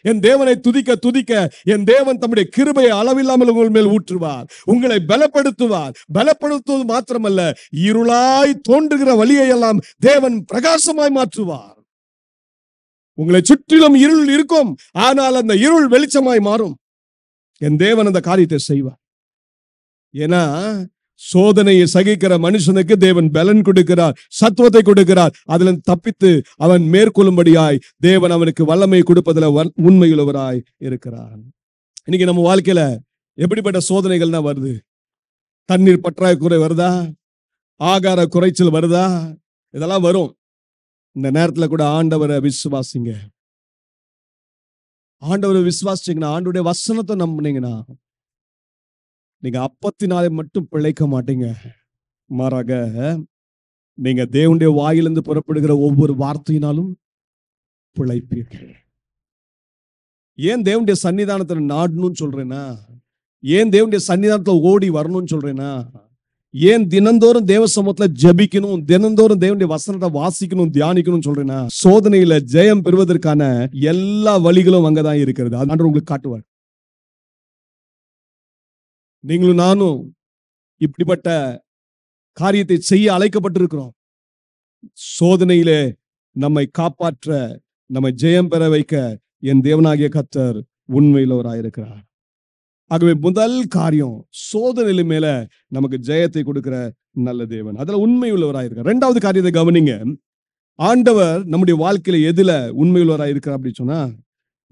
என் தேவனை துதிக்க துதிக்க என் தேவன் தம்முடைய கிருபையை அளவில்லாமல் உங்கள் மேல் ஊற்றுவார், உங்களை பலப்படுத்துவார். பலப்படுத்துவது மாத்திரமல்ல, இருளாய் தோன்றுகிற வழியை எல்லாம் தேவன் பிரகாசமாய் மாற்றுவார். உங்களை சுற்றிலும் இருள் இருக்கும், ஆனால் அந்த இருள் வெளிச்சமாய் மாறும். என் தேவன் அந்த காரியத்தை செய்வார். ஏன்னா சோதனையை சகிக்கிற மனுஷனுக்கு தேவன் பலன் கொடுக்கிறார், சத்துவத்தை கொடுக்கிறார். அதுல தப்பித்து அவன் மேற்கொள்ளும்படியாய் தேவன் அவனுக்கு வல்லமை கொடுப்பதில் உண்மையுள்ளவராய் இருக்கிறார். இன்னைக்கு நம்ம வாழ்க்கையில எப்படிப்பட்ட சோதனைகள் தான் வருது? தண்ணீர் பற்றாக்குறை வருதா? ஆகார குறைச்சல் வருதா? இதெல்லாம் வரும். இந்த நேரத்துல கூட ஆண்டவரை விசுவாசிங்க. ஆண்டவரை விசுவாசிச்சீங்கன்னா, ஆண்டவருடைய வசனத்தை நம்புனீங்கன்னா, நீங்க அப்பத்தினாலே மட்டும் பிழைக்க மாட்டீங்க. மாறாக நீங்க தேவனுடைய வாயிலிருந்து புறப்படுகிற ஒவ்வொரு வார்த்தையினாலும் பிழைப்பீர்கள். ஏன் தேவனுடைய சன்னிதானத்துல நாடணும்னு சொல்றேன்னா, ஏன் தேவனுடைய சன்னிதானத்துல ஓடி வரணும்னு சொல்றேன்னா, ஏன் தினந்தோறும் தேவ சமூகத்துல ஜெபிக்கணும், தினந்தோறும் தேவனுடைய வசனத்தை வாசிக்கணும், தியானிக்கணும் சொல்றேன்னா, சோதனையில ஜெயம் பெறுவதற்கான எல்லா வழிகளும் அங்கதான் இருக்கிறது. அது உங்களுக்கு காட்டுவார். நீங்களும் நானும் இப்படிப்பட்ட காரியத்தை செய்ய அழைக்கப்பட்டிருக்கிறோம். சோதனையிலே நம்மை காப்பாற்ற, நம்மை ஜெயம் பெற வைக்க என் தேவனாகிய கர்த்தர் உண்மையுள்ளவராயிருக்கிறார். ஆகவே முதல் காரியம், சோதனையில மேல நமக்கு ஜெயத்தை கொடுக்கிற நல்ல தேவன், அதுல உண்மையுள்ளவராயிருக்கிறார். இரண்டாவது காரியத்தை கவனிங்க. ஆண்டவர் நம்முடைய வாழ்க்கையில எதுல உண்மையுள்ளவராயிருக்கிறார் அப்படின்னு சொன்னா,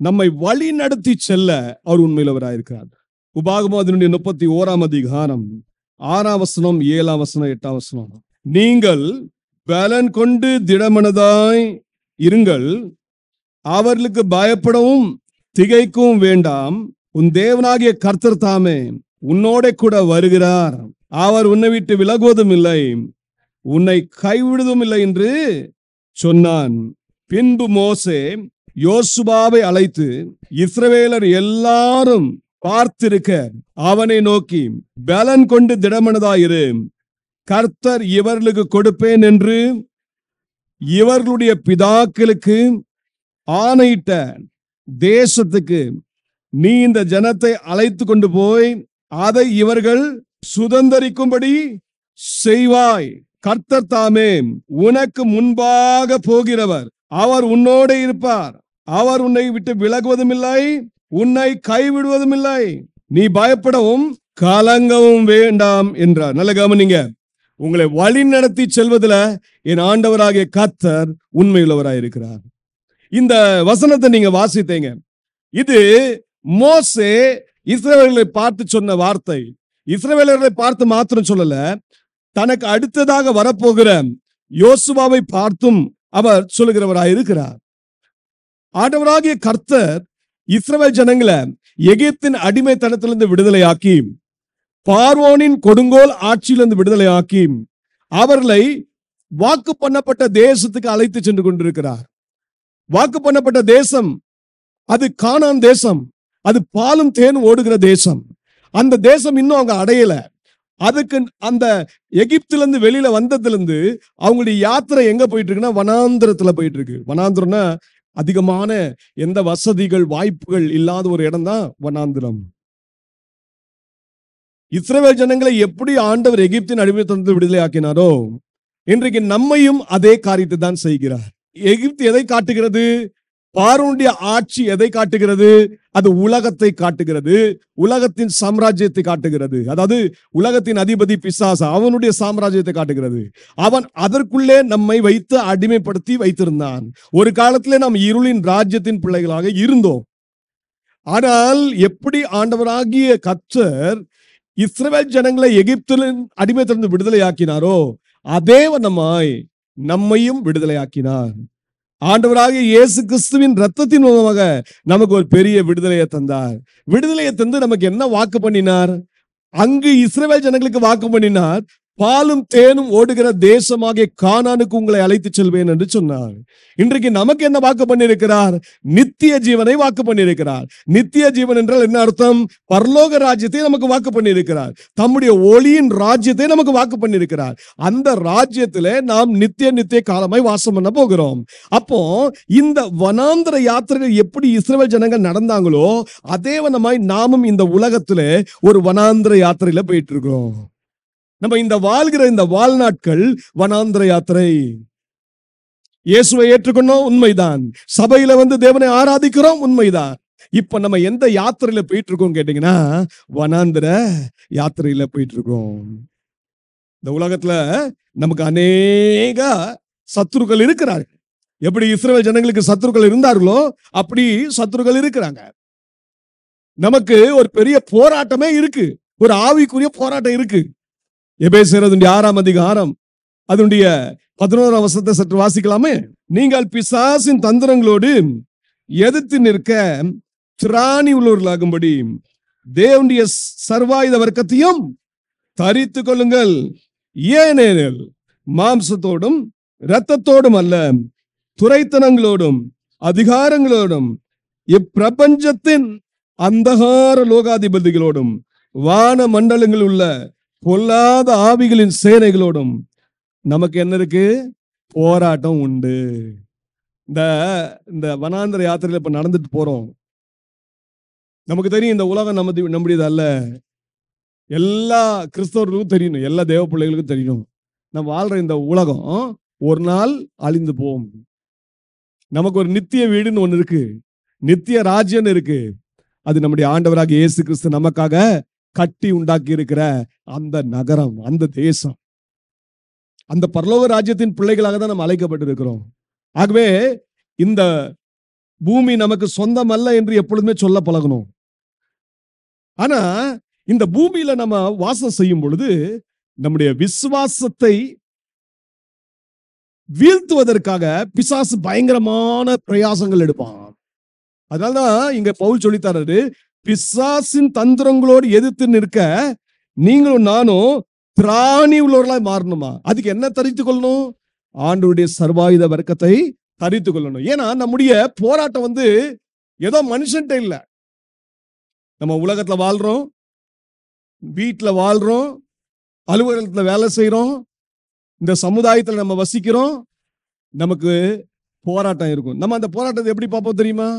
நம்மை வழி நடத்தி செல்ல அவர் உண்மையுள்ளவராயிருக்கிறார். உபாகமம் 31ஆம் அதிகாரம் 6ஆம் வசனம், 7ஆம் வசனம், 8ஆம் வசனம். நீங்கள் பலன் கொண்டு திடமனதாய் இருங்கள், அவர்களுக்கு பயப்படவும் திகைக்கவும் வேண்டாம். உன் தேவனாகிய கர்த்தர் தாமே உன்னோட கூட வருகிறார், அவர் உன்னை விட்டு விலகுவதும் இல்லை, உன்னை கைவிடுவதும் இல்லை என்று சொன்னான். பின்பு மோசே யோசுவாவை அழைத்து, இஸ்ரவேலர் எல்லாரும் பார்த்திருக்க அவனை நோக்கி, பலன் கொண்டு திடமனதாயிரு, கர்த்தர் இவர்களுக்கு கொடுப்பேன் என்று இவர்களுடைய பிதாக்களுக்கு ஆணையிட்ட தேசத்துக்கு நீ இந்த ஜனத்தை அழைத்து கொண்டு போய் அதை இவர்கள் சுதந்தரிக்கும்படி செய்வாய். கர்த்தர் தாமே உனக்கு முன்பாக போகிறவர், அவர் உன்னோட இருப்பார், அவர் உன்னை விட்டு விலகுவதும் இல்லை, உன்னை கைவிடுவதும் இல்லை, நீ பயப்படவும் கலங்கவும் வேண்டாம் என்றார். நல்ல கவனிங்க. உங்களை வழி நடத்தி செல்வதில் என் ஆண்டவராகிய கர்த்தர் உண்மையுள்ளவராயிருக்கிறார். இந்த வசனத்தை நீங்க வாசித்தீங்க. இது மோசே இஸ்ரவேலர்களை பார்த்து சொன்ன வார்த்தை. இஸ்ரவேலர்களை பார்த்து மாத்திரம் சொல்லல, தனக்கு அடுத்ததாக வரப்போகிற யோசுவாவை பார்த்தும் அவர் சொல்லுகிறவராய் இருக்கிறார். ஆண்டவராகிய கர்த்தர் இஸ்ரவேல் ஜனங்களை எகிப்தின் அடிமைத்தனத்திலிருந்து விடுதலையாக்கி, பார்வோனின் கொடுங்கோல் ஆட்சியிலிருந்து விடுதலையாக்கி, அவர்களை வாக்கு பண்ணப்பட்ட தேசத்துக்கு அழைத்து சென்று கொண்டிருக்கிறார். வாக்கு பண்ணப்பட்ட தேசம் அது கானான் தேசம். அது பாலும் தேனும் ஓடுகிற தேசம். அந்த தேசம் இன்னும் அவங்க அடையல. அதுக்கு அந்த எகிப்திலிருந்து வெளியில வந்ததிலிருந்து அவங்களுடைய யாத்திரை எங்க போயிட்டு இருக்குன்னா வனாந்திரத்துல போயிட்டு இருக்கு. வனாந்திரம்னா அதிகமான எந்த வசதிகள் வாய்ப்புகள் இல்லாத ஒரு இடம் தான் வனாந்திரம். இஸ்ரவேல் ஜனங்களை எப்படி ஆண்டவர் எகிப்தின் அடிமைத்தனத்தில் விடுதலை ஆக்கினாரோ, இன்றைக்கு நம்மையும் அதே காரியத்தை தான் செய்கிறார். எகிப்து எதை காட்டுகிறது? பார்வோனுடைய ஆட்சி எதை காட்டுகிறது? அது உலகத்தை காட்டுகிறது. உலகத்தின் சாம்ராஜ்யத்தை காட்டுகிறது. அதாவது உலகத்தின் அதிபதி பிசாசு, அவனுடைய சாம்ராஜ்யத்தை காட்டுகிறது. அவன் அதற்குள்ளே நம்மை வைத்து அடிமைப்படுத்தி வைத்திருந்தான். ஒரு காலத்திலே நாம் இருளின் ராஜ்யத்தின் பிள்ளைகளாக இருந்தோம். ஆனால் எப்படி ஆண்டவராகிய கர்த்தர் இஸ்ரவேல் ஜனங்களை எகிப்தின் அடிமைத்திலிருந்து விடுதலையாக்கினாரோ, அதே வண்ணமாய் நம்மையும் விடுதலையாக்கினார். ஆண்டவராகிய இயேசு கிறிஸ்துவின் இரத்தத்தின் மூலமாக நமக்கு ஒரு பெரிய விடுதலையை தந்தார். விடுதலையை தந்து நமக்கு என்ன வாக்கு பண்ணினார்? அங்கு இஸ்ரவேல் ஜனங்களுக்கு வாக்கு பண்ணினார், பாலும் தேனும் ஓடுகிற தேசமாகிய கானானுக்கு உங்களை அழைத்து செல்வேன் என்று சொன்னார். இன்றைக்கு நமக்கு என்ன வாக்கு பண்ணியிருக்கிறார்? நித்திய ஜீவனை வாக்கு பண்ணியிருக்கிறார். நித்திய ஜீவன் என்றால் என்ன அர்த்தம்? பரலோக ராஜ்யத்தை நமக்கு வாக்கு பண்ணியிருக்கிறார். தம்முடைய ஒளியின் ராஜ்யத்தை நமக்கு வாக்கு பண்ணியிருக்கிறார். அந்த ராஜ்யத்திலே நாம் நித்திய காலமாய் வாசம் பண்ண போகிறோம். அப்போ இந்த வனாந்திர யாத்திரைகள் எப்படி இஸ்ரவேல் ஜனங்கள் நடந்தாங்களோ, அதே வண்ணமாய் நாமும் இந்த உலகத்திலே ஒரு வனாந்திர யாத்திரையில போயிட்டு இருக்கிறோம். நம்ம இந்த வாழ்கிற இந்த வாழ்நாட்கள் வனாந்திர யாத்திரை. இயேசுவை ஏற்றுக்கொண்டோம், உண்மைதான். சபையில வந்து தேவனை ஆராதிக்கிறோம், உண்மைதான். இப்ப நம்ம எந்த யாத்திரையில போயிட்டு இருக்கோம் கேட்டீங்கன்னா, வனாந்திர யாத்திரையில போயிட்டு இருக்கோம். இந்த உலகத்துல நமக்கு அநேக சத்துருக்கள் இருக்கிறார்கள். எப்படி இஸ்ரவேல் ஜனங்களுக்கு சத்துருக்கள் இருந்தார்களோ அப்படி சத்துருக்கள் இருக்கிறாங்க. நமக்கு ஒரு பெரிய போராட்டமே இருக்கு. ஒரு ஆவிக்குரிய போராட்டம் இருக்கு. எபேசியர் 6ஆம் அதிகாரம் அதனுடைய 11ஆம் வசனத்தை சற்று வாசிக்கலாமே. நீங்கள் பிசாசின் தந்திரங்களோடு எதிர்த்து நிற்க திராணி உள்ளவர்களாகும்படி தேவனுடைய சர்வாயுத வர்க்கத்தையும் தரித்து கொள்ளுங்கள். ஏனெனில் மாம்சத்தோடும் இரத்தத்தோடும் அல்ல, துரைத்தனங்களோடும் அதிகாரங்களோடும் இப்பிரபஞ்சத்தின் அந்தகார லோகாதிபதிகளோடும் வான மண்டலங்கள் உள்ள பொல்லாத ஆவிகளின் சேனைகளோடும் நமக்கு என்ன இருக்கு? போராட்டம் உண்டு. இந்த வனாந்திர யாத்திரையில இப்ப நடந்துட்டு போறோம். நமக்கு தெரியும் இந்த உலகம் நம்முடையது அல்ல. எல்லா கிறிஸ்தவர்களுக்கும் தெரியணும், எல்லா தேவ பிள்ளைகளுக்கும் தெரியணும், நம்ம வாழ்ற இந்த உலகம் ஒரு நாள் அழிந்து போகும். நமக்கு ஒரு நித்திய வீடுன்னு ஒண்ணு இருக்கு, நித்திய ராஜ்யம் இருக்கு. அது நம்முடைய ஆண்டவராகிய இயேசு கிறிஸ்து நமக்காக கட்டி உண்டாக்கி இருக்கிற அந்த நகரம், அந்த தேசம், அந்த பரலோக ராஜ்யத்தின் பிள்ளைகளாக தான் நம்ம அழைக்கப்பட்டிருக்கிறோம். ஆகவே இந்த பூமி நமக்கு சொந்தம் அல்ல என்று எப்பொழுதுமே சொல்ல பழகணும். ஆனா இந்த பூமியில நம்ம வாசம் செய்யும் பொழுது நம்முடைய விசுவாசத்தை வீழ்த்துவதற்காக பிசாசு பயங்கரமான பிரயாசங்கள் எடுப்பான். அதனாலதான் இங்க பவுல் சொல்லித்தராரு, பிசாசின் தந்திரங்களோடு எதிர்த்து நிற்க நீங்களும் நானும் திராணி உள்ளவர்களாய் மாறணுமா? அதுக்கு என்ன தரித்து கொள்ளணும்? ஆண்டவருடைய சர்வாயுத வர்க்கத்தை தரித்து கொள்ளணும். ஏன்னா நம்முடைய போராட்டம் ஏதோ மனுஷன்ட்ட இல்ல. நம்ம உலகத்துல வாழ்றோம், வீட்டுல வாழ்றோம், அலுவலகத்துல வேலை செய்யறோம், இந்த சமுதாயத்துல நம்ம வசிக்கிறோம். நமக்கு போராட்டம் இருக்கும். நம்ம அந்த போராட்டத்தை எப்படி பார்ப்போம் தெரியுமா?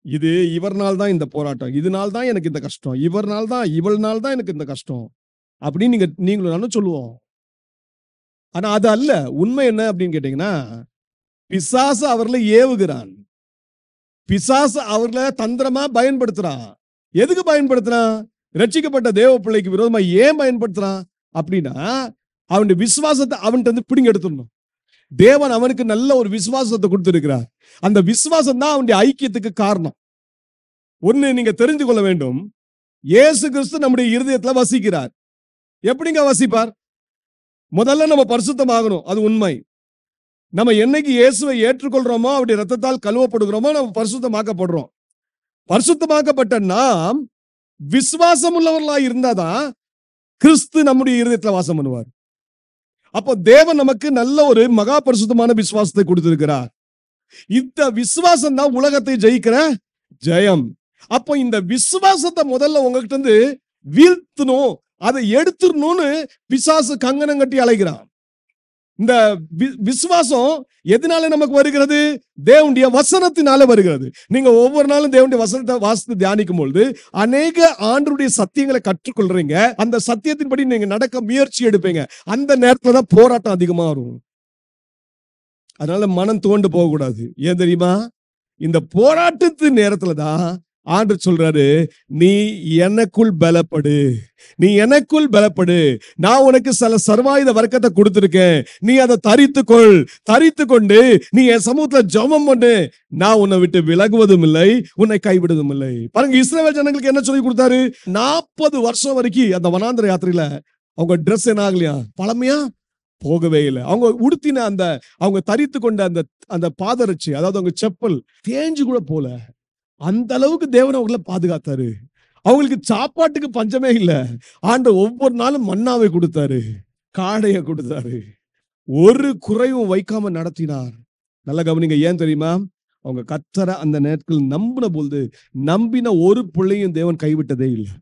இது இவர்னால் தான் இந்த போராட்டம், இதனால் தான் எனக்கு இந்த கஷ்டம், இவர்னால் தான் இவள்னால் தான் எனக்கு இந்த கஷ்டம் அப்படின்னு நீங்களும் நானும் சொல்லுவோம். ஆனா அது அல்ல. உண்மை என்ன அப்படின்னு கேட்டீங்கன்னா, பிசாசு அவர்களை ஏவுகிறான். பிசாசு அவர்களை தந்திரமா பயன்படுத்துறான். எதுக்கு பயன்படுத்துறான்? ரட்சிக்கப்பட்ட தேவ பிள்ளைக்கு விரோதமா ஏன் பயன்படுத்துறான் அப்படின்னா, அவனுடைய விசுவாசத்தை அவன்கிட்ட பிடிங்க எடுத்துடணும். தேவன் அவனுக்கு நல்ல ஒரு விசுவாசத்தை கொடுத்திருக்கிறார். அந்த விசுவாசம் தான் அவனுடைய ஐக்கியத்துக்கு காரணம். ஒண்ணு நீங்க தெரிந்து கொள்ள வேண்டும், இயேசு கிறிஸ்து நம்முடைய இருதயத்துல வசிக்கிறார். எப்படிங்க வசிப்பார்? முதல்ல நம்ம பரிசுத்தமாகணும், அது உண்மை. நம்ம என்னைக்கு இயேசுவை ஏற்றுக்கொள்றோமோ, அவருடைய ரத்தத்தால் கழுவப்படுகிறோமோ, நம்ம பரிசுத்தமாக்கப்படுறோம். பரிசுத்தமாக்கப்பட்ட நாம் விசுவாசம் உள்ளவர்களாய் இருந்தாதான் கிறிஸ்து நம்முடைய இருதயத்துல வாசம் பண்ணுவார். அப்போ தேவன் நமக்கு நல்ல ஒரு மகா பரிசுத்தமான விசுவாசத்தை கொடுத்திருக்கிறார். இந்த விசுவாசம் தான் உலகத்தை ஜெயிக்கிற ஜெயம். அப்போ இந்த விசுவாசத்தை முதல்ல உங்ககிட்ட இருந்து வீழ்த்தணும், அதை எடுத்துடணும்னு பிசாசு கங்கணம் கட்டி அலைகிறான். இந்த விசுவாசம் எதனால நமக்கு வருகிறது? தேவனுடைய வசனத்தினால வருகிறது. நீங்க ஒவ்வொரு நாளும் தேவனுடைய வசனத்தை வாசித்து தியானிக்கும் பொழுது அநேக ஆண்டவருடைய சத்தியங்களை கற்றுக்கொள்றீங்க. அந்த சத்தியத்தின்படி நீங்க நடக்க முயற்சி எடுப்பீங்க. அந்த நேரத்துல தான் போராட்டம் அதிகமா வரும். அதனால மனம் துவண்டு போக கூடாது. ஏன் தெரியுமா? இந்த போராட்டத்து நேரத்துல தான் ஆண்டவர் சொல்றாரு, நீ எனக்குள் பலப்படு, நீ எனக்குள் பலப்படு. நான் உனக்கு சில சர்வாயுத வர்க்கத்தை கொடுத்திருக்கேன், நீ அதை தரித்துக்கொள். தரித்து கொண்டு நீ என் சமூகத்துல ஜெபம் பண்ணு. நான் உன்னை விட்டு விலகுவதும் இல்லை, உன்னை கைவிடுவதும் இல்லை. பாருங்க, இஸ்ரவேல் ஜனங்களுக்கு என்ன சொல்லி கொடுத்தாரு? 40 வருஷம் வரைக்கும் அந்த வனாந்திர யாத்திரையில அவங்க ட்ரெஸ் என்ன ஆகலையா? பழமையா போகவே இல்லை. அவங்க உடுத்தின அந்த அவங்க தரித்து கொண்ட அந்த அந்த பாதரட்சி, அதாவது அவங்க செப்பல் தேஞ்சு கூட போல. அந்த அளவுக்கு தேவன் அவங்களை பாதுகாத்தாரு. அவங்களுக்கு சாப்பாட்டுக்கு பஞ்சமே இல்லை. ஆண்டவர் ஒவ்வொரு நாளும் மன்னாவை கொடுத்தாரு, காடையை கொடுத்தாரு, ஒரு குறைவும் வைக்காம நடத்தினார். நல்ல கவனிங்க. ஏன் தெரியுமா? அவங்க கர்த்தரை அந்த நேரத்தில் நம்பின பொழுது நம்பின ஒரு பிள்ளையும் தேவன் கைவிட்டதே இல்லை.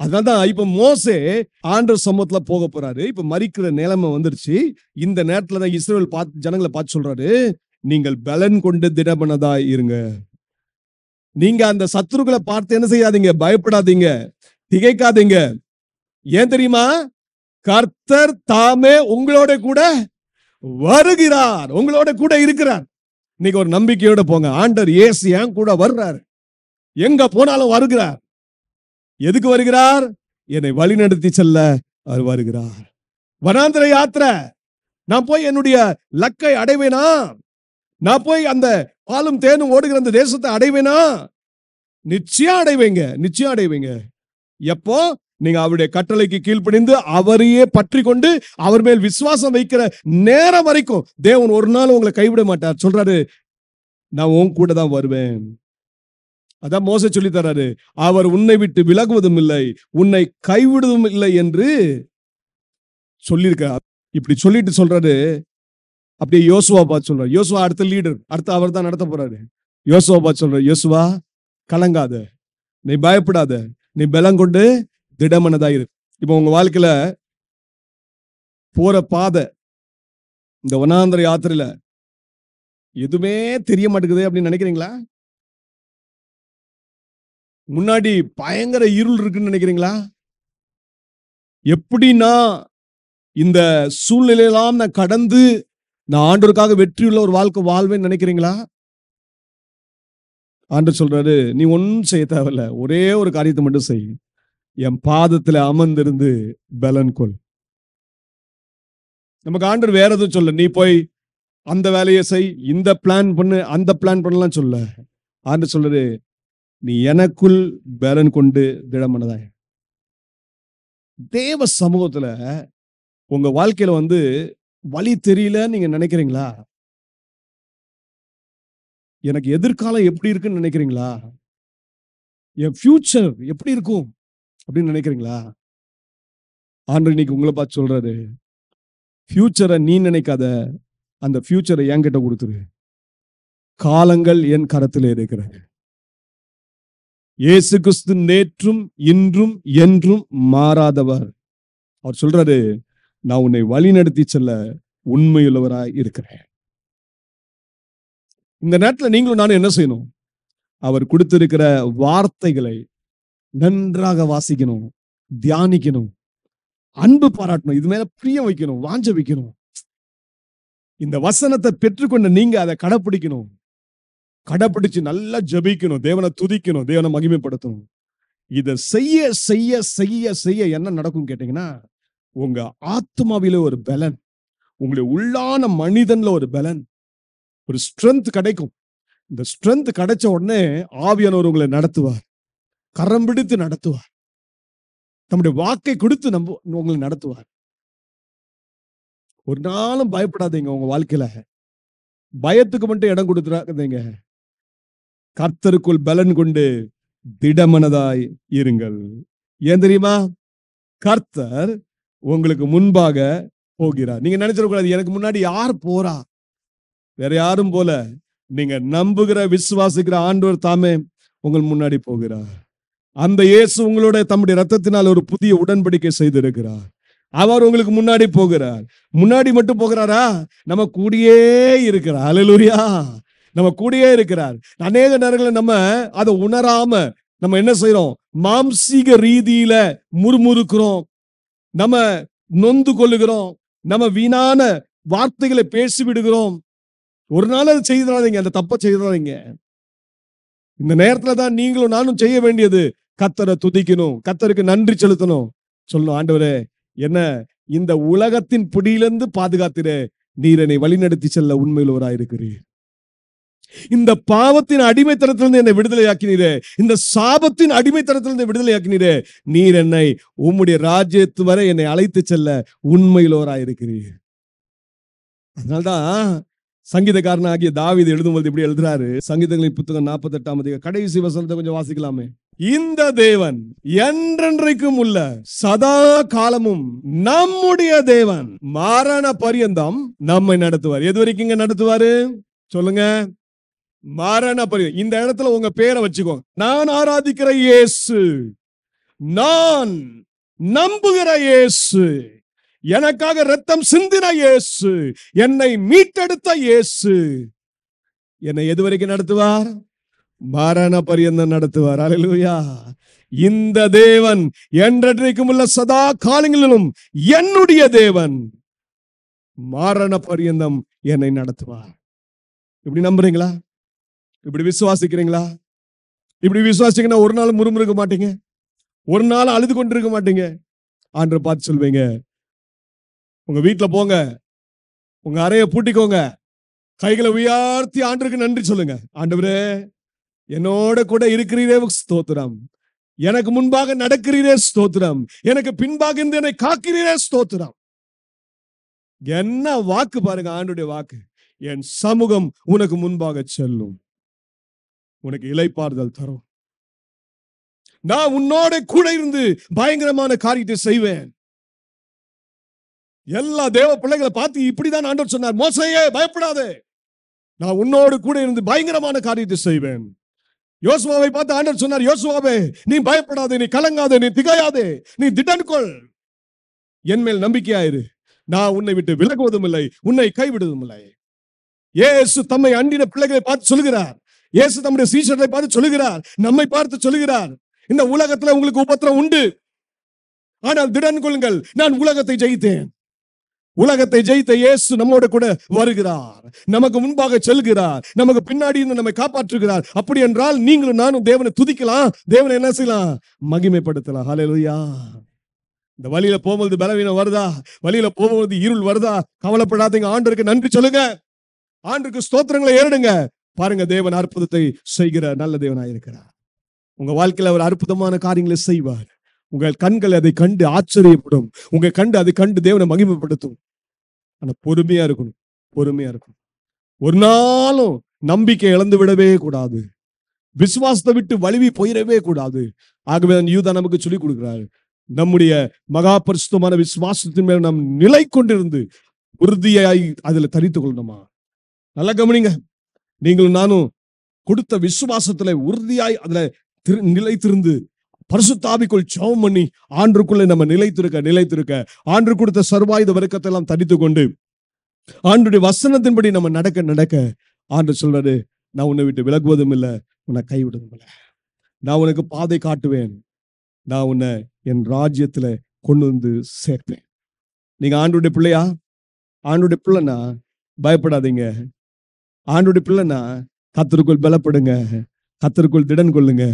அதனால்தான் இப்ப மோசே ஆண்டவர் சமூகத்துல போக போறாரு. இப்ப மரிக்கிற நிலைமை வந்துருச்சு. இந்த நேரத்துல தான் இஸ்ரவேல் ஜனங்களை பார்த்து சொல்றாரு, நீங்கள் பலன் கொண்டு திடமனதா இருங்க. நீங்க அந்த சத்துருக்களை பார்த்து என்ன செய்யாதீங்க? பயப்படாதீங்க, திகைக்காதீங்க. ஏன் தெரியுமா? கர்த்தர் தாமே உங்களோட கூட வருகிறார், உங்களோட கூட இருக்கிறார். இன்னைக்கு ஒரு நம்பிக்கையோட போங்க. ஆண்டவர் இயேசு என் கூட வர்றார், எங்க போனாலும் வருகிறார். எதுக்கு வருகிறார்? என்னை வழிநடத்தி செல்ல அவர் வருகிறார். வனாந்திர யாத்திரை, நான் போய் என்னுடைய லக்கை அடைவேனா? நான் போய் அந்த பாலும் தேனும் ஓடுகிற அந்த தேசத்தை அடைவேனா? நிச்சயம் அடைவீங்க, நிச்சயம் அடைவீங்க. எப்போ? நீங்க அவருடைய கட்டளைக்கு கீழ்ப்படிந்து அவரையே பற்றி கொண்டு அவர் மேல் விசுவாசம் வைக்கிற நேரம் வரைக்கும் தேவன் ஒரு நாள் உங்களை கைவிட மாட்டார். சொல்றாரு, நான் உன் கூட தான் வருவேன். அதான் மோசே சொல்லி தராரு, அவர் உன்னை விட்டு விலகுவதும் இல்லை, உன்னை கைவிடுவதும் இல்லை என்று சொல்லியிருக்கார். இப்படி சொல்லிட்டு சொல்றாரு. அப்படியே யோசுவா பார்த்து சொல்றாரு. யோசுவா அடுத்த லீடர், அடுத்து அவர் தான் நடத்த போறாரு. யோசுவா பார்த்து சொல்றாரு, யோசுவா கலங்காத, நீ பயப்படாத, நீ பலம் கொண்டு திடமனதாயிரு. இப்ப உங்க வாழ்க்கையில போற பாதை, இந்த வனாந்திர யாத்திரையில எதுவுமே தெரிய மாட்டேங்குது அப்படின்னு நினைக்கிறீங்களா? முன்னாடி பயங்கர இருள் இருக்குன்னு நினைக்கிறீங்களா? எப்படின்னா இந்த சூழ்நிலையெல்லாம் நான் கடந்து நான் ஆண்டவருக்காக வெற்றியுள்ள ஒரு வாழ்க்கை வாழ்வேன்னு நினைக்கிறீங்களா? ஆண்டவர் சொல்றாரு, நீ ஒன்னும் செய்ய தேவையில்ல, ஒரே ஒரு காரியத்தை மட்டும் செய், என் பாதத்துல அமர்ந்திருந்து பலன் கொள். நமக்கு ஆண்டவர் வேற எதுவும் சொல்ல, நீ போய் அந்த வேலையை செய், இந்த பிளான் பண்ணு, அந்த பிளான் பண்ணலாம் சொல்ல. ஆண்டவர் சொல்றாரு, நீ எனக்குள் பலன் கொண்டு திடமனதாய். தேவ சமூகத்துல உங்க வாழ்க்கையில வழி தெரியல நீங்க நினைக்கிறீங்களா? எனக்கு எதிர்காலம் எப்படி இருக்குன்னு நினைக்கிறீங்களா? என் ஃபியூச்சர் எப்படி இருக்கும் அப்படின்னு நினைக்கிறீங்களா? ஆண்டவர் இன்னைக்கு உங்களை பார்த்து சொல்றாரு, ஃபியூச்சரை நீ நினைக்காத, அந்த ஃபியூச்சரை என்கிட்ட கொடுத்துரு. காலங்கள் என் கரத்தில் இருக்கிறது. இயேசு கிறிஸ்து நேற்றும் இன்றும் என்றும் மாறாதவர். அவர் சொல்றாரு, நான் உன்னை வழி நடத்தி செல்ல உண்மையுள்ளவராய் இருக்கிறேன். இந்த நேரத்தில் நீங்களும் நானும் என்ன செய்யணும்? அவர் கொடுத்திருக்கிற வார்த்தைகளை நன்றாக வாசிக்கணும், தியானிக்கணும், அன்பு பாராட்டணும், இது மேல பிரியம் வைக்கணும், வாஞ்ச வைக்கணும். இந்த வசனத்தை பெற்றுக்கொண்ட நீங்க அதை கடைப்பிடிக்கணும். கடைப்பிடிச்சு நல்லா ஜெபிக்கணும், தேவனை துதிக்கணும், தேவனை மகிமைப்படுத்தணும். இதை செய்ய செய்ய செய்ய செய்ய என்ன நடக்கும் கேட்டீங்கன்னா, உங்க ஆத்மாவில ஒரு பலன், உங்களுடைய உள்ளான மனிதன்ல ஒரு பலன், ஒரு ஸ்ட்ரென்த் கிடைக்கும். இந்த ஸ்ட்ரென்த் கிடைச்ச உடனே ஆவியானவர் உங்களை நடத்துவார், கரம் பிடித்து நடத்துவார், நம்முடைய வாக்கை கொடுத்து உங்களை நடத்துவார். ஒரு நாளும் பயப்படாதீங்க. உங்க வாழ்க்கையில பயத்துக்கு மட்டும் இடம் கொடுத்துறாதீங்க. கர்த்தருக்குள் பலன் கொண்டு திடமனதாய் இருங்கள். ஏன் தெரியுமா? கர்த்தர் உங்களுக்கு முன்பாக போகிறார். நீங்க நினைச்சிடக்கூடாது, எனக்கு முன்னாடி யார் போறா, வேற யாரும் போல. நீங்க நம்புகிற விசுவாசிக்கிற ஆண்டவர் தாமே உங்கள் முன்னாடி போகிறார். அந்த இயேசு உங்களோட தம்முடைய ரத்தத்தினால் ஒரு புதிய உடன்படிக்கை செய்திருக்கிறார். அவர் உங்களுக்கு முன்னாடி போகிறார். முன்னாடி மட்டும் போகிறாரா, நம்ம கூடயே இருக்கிறார். அல்லேலூயா. நம்ம கூடயே இருக்கிறார். அநேக நேரங்களில் நம்ம அதை உணராம நம்ம என்ன செய்யறோம்? மாம்சீக ரீதியில முறுமுறுக்கிறோம், நம்ம நொந்து கொள்ளுகிறோம், நம்ம வீணான வார்த்தைகளை பேசி விடுகிறோம். ஒரு நாள் அதை செய்தாதீங்க, அந்த தப்பை செய்தாதீங்க. இந்த நேரத்துல தான் நீங்களும் நானும் செய்ய வேண்டியது கர்த்தரை துதிக்கணும், கர்த்தருக்கு நன்றி செலுத்தணும், சொல்லணும். ஆண்டவரே, என்ன இந்த உலகத்தின் பிடியிலிருந்து பாதுகாத்திரே, நீர் என்னை வழிநடத்தி செல்ல உண்மையுள்ளவராயிருக்கிறீர். இந்த பாவத்தின் அடிமைத்தனத்திலிருந்து என்னை விடுதலையாக்கினீரே, இந்த சாபத்தின் அடிமைத்தனத்திலிருந்து விடுதலையாக்கினீரே, நீர் என்னை உம்முடைய ராஜ்யத்து வரை என்னை அழைத்து செல்ல உண்மையுள்ளவராயிருக்கிறீர். அதனால்தான் சங்கீதக்காரனாகிய தாவீது எழுதும்போது இப்படி எழுதுறாரு. சங்கீதங்களின் புத்தகம் 48ஆம் அதிகாரம் கடைசி வசனத்தை கொஞ்சம் வாசிக்கலாமே. இந்த தேவன் என்றென்றைக்கும் உள்ள சதா காலமும் நம்முடைய தேவன், மரண பரியந்தம் நம்மை நடத்துவார். எது வரைக்கும் நடத்துவாரு சொல்லுங்க? மரண பரியந்தம். இந்த இடத்துல உங்க பேரை வச்சுக்கோங்க. நான் ஆராதிக்கிற இயேசு, நான் நம்புகிற இயேசு, எனக்காக இரத்தம் சிந்தின இயேசு, என்னை மீட்டெடுத்த இயேசு என்னை எது வரைக்கும் நடத்துவார்? மரண பரியந்தம் நடத்துவார். அல்லேலூயா. இந்த தேவன் என்றென்றைக்கும் உள்ள சதா காலங்களிலும் என்னுடைய தேவன், மரண பரியந்தம் என்னை நடத்துவார். இப்படி நம்புறீங்களா? இப்படி விசுவாசிக்கிறீங்களா? இப்படி விசுவாசிங்கன்னா ஒரு நாள் முறுமுறுக்க மாட்டீங்க, ஒரு நாள் அழுது கொண்டிருக்க மாட்டீங்க. ஆண்டவரை பார்த்து சொல்வீங்க, உங்க வீட்டுல போங்க, உங்க அறையை பூட்டிக்கோங்க, கைகளை உயர்த்தி ஆண்டவருக்கு நன்றி சொல்லுங்க. ஆண்டவரே, என்னோட கூட இருக்கிறீரே ஸ்தோத்திரம், எனக்கு முன்பாக நடக்கிறீரே ஸ்தோத்திரம், எனக்கு பின்பாக இருந்து என்னை காக்கிறீரே ஸ்தோத்திரம். என்ன வாக்கு பாருங்க, ஆண்டவருடைய வாக்கு. என் சமூகம் உனக்கு முன்பாக செல்லும், உனக்கு இளைப்பாறுதல் தரும், நான் உன்னோட கூட இருந்து பயங்கரமான காரியத்தை செய்வேன். எல்லா தேவ பிள்ளைகளை பார்த்து இப்படிதான் ஆண்டவர் சொன்னார், மோசேயே பயப்படாதே, நான் உன்னோடு கூட இருந்து பயங்கரமான காரியத்தை செய்வேன். யோசுவாவை பார்த்து ஆண்டவர் சொன்னார், யோசுவாவே நீ பயப்படாதே, நீ கலங்காதே, நீ திகையாதே, நீ திடன் கொள், என் மேல் நம்பிக்கையாயிரு, நான் உன்னை விட்டு விலகுவதும் இல்லை, உன்னை கைவிடுவதும் இல்லை. இயேசு தம்மை அண்டின பிள்ளைகளை பார்த்து சொல்லுகிறார், இயேசு தம்முடைய சீஷர்களை பார்த்து சொல்லுகிறார், நம்மை பார்த்து சொல்லுகிறார், இந்த உலகத்துல உங்களுக்கு உபத்திரம் உண்டு, ஆனால் திடன் கொள்ளுங்கள், நான் உலகத்தை ஜெயித்தேன். உலகத்தை ஜெயித்த இயேசு நம்மோட கூட வருகிறார், நமக்கு முன்பாக செல்கிறார், நமக்கு பின்னாடி இருந்து நம்மை காப்பாற்றுகிறார். அப்படி என்றால் நீங்களும் நானும் தேவனை துதிக்கலாம், தேவனை என்ன செய்யலாம்? மகிமைப்படுத்தலாம். ஹல்லேலூயா. இந்த வழியில போகும்போது பலவீனம் வருதா, வழியில போகும்போது இருள் வருதா, கவலைப்படாதீங்க, ஆண்டவருக்கு நன்றி சொல்லுங்க, ஆண்டவருக்கு ஸ்தோத்திரங்களை ஏறிடுங்க. பாருங்க, தேவன் அற்புதத்தை செய்கிற நல்ல தேவனாய் இருக்கிறார். உங்க வாழ்க்கையில ஒரு அற்புதமான காரியங்களை செய்வார். உங்கள் கண்கள் அதை கண்டு ஆச்சரியப்படும், உங்க கண்டு அதை கண்டு தேவனை மகிமைப்படுத்தும். ஆனா பொறுமையா இருக்கணும், பொறுமையா இருக்கணும். ஒரு நாளும் நம்பிக்கை இழந்து விடவே கூடாது, விசுவாசத்தை விட்டு வழுவி போயிடவே கூடாது. ஆகவே யூதா நமக்கு சொல்லிக் கொடுக்கிறார், நம்முடைய மகா பரிசுத்தமான விசுவாசத்தின் மேல் நாம் நிலை கொண்டிருந்து உறுதியாய் அதுல தரித்துக் கொள்ளணுமா. நல்லா கவனிங்க, நீங்களும் நானும் கொடுத்த விசுவாசத்துல உறுதியாய் அதுல நிலைத்திருந்து பரிசுத்த ஆவிக்குள் ஜெபம் பண்ணி ஆண்டவருக்குள்ளே நம்ம நிலைத்திருக்க ஆண்டவர் கொடுத்த சர்வாயுத வர்க்கத்தை எல்லாம் தரித்து கொண்டு ஆண்டவருடைய வசனத்தின்படி நம்ம நடக்க ஆண்டவர் சொல்றாரு, நான் உன்னை விட்டு விலகுவதும் இல்லை, உன்னை கைவிடுவதும் இல்லை, நான் உனக்கு பாதை காட்டுவேன், நான் உன்னை என் ராஜ்யத்துல கொண்டு வந்து சேர்ப்பேன். நீங்க ஆண்டவருடைய பிள்ளையா? ஆண்டவருடைய பிள்ளைன்னா பயப்படாதீங்க, ஆண்டவருடைய பிள்ளைன்னா கர்த்தருக்குள் பலப்படுங்க, கர்த்தருக்குள் திடன் கொள்ளுங்க.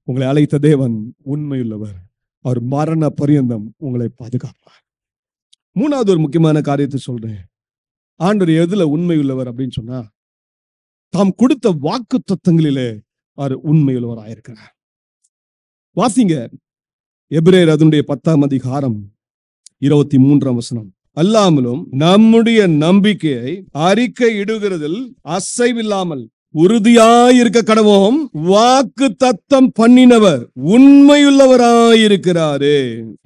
உங்களை அழைத்த தேவன் உண்மையுள்ளவர், அவர் மரண பரியந்தம் உங்களை பாதுகாப்பார். மூணாவது ஒரு முக்கியமான காரியத்தை சொல்றேன். ஆண்டவர் எதுல உண்மையுள்ளவர் அப்படின்னு சொன்னா, தாம் கொடுத்த வாக்கு தத்தங்களிலே அவர் உண்மையுள்ளவராயிருக்கிறார். வாசிங்க, எபிரேயர் அதனுடைய 10ஆம் அதிகாரம் 23ஆம் வசனம். அல்லாமலும் நம்முடைய நம்பிக்கையை அறிக்கை இடுகிறதில் அசைவில்லாமல் உறுதியாயிருக்க கடவோம். வாக்கு தத்தம் பண்ணினவர் உண்மையுள்ளவராயிருக்கிறாரே.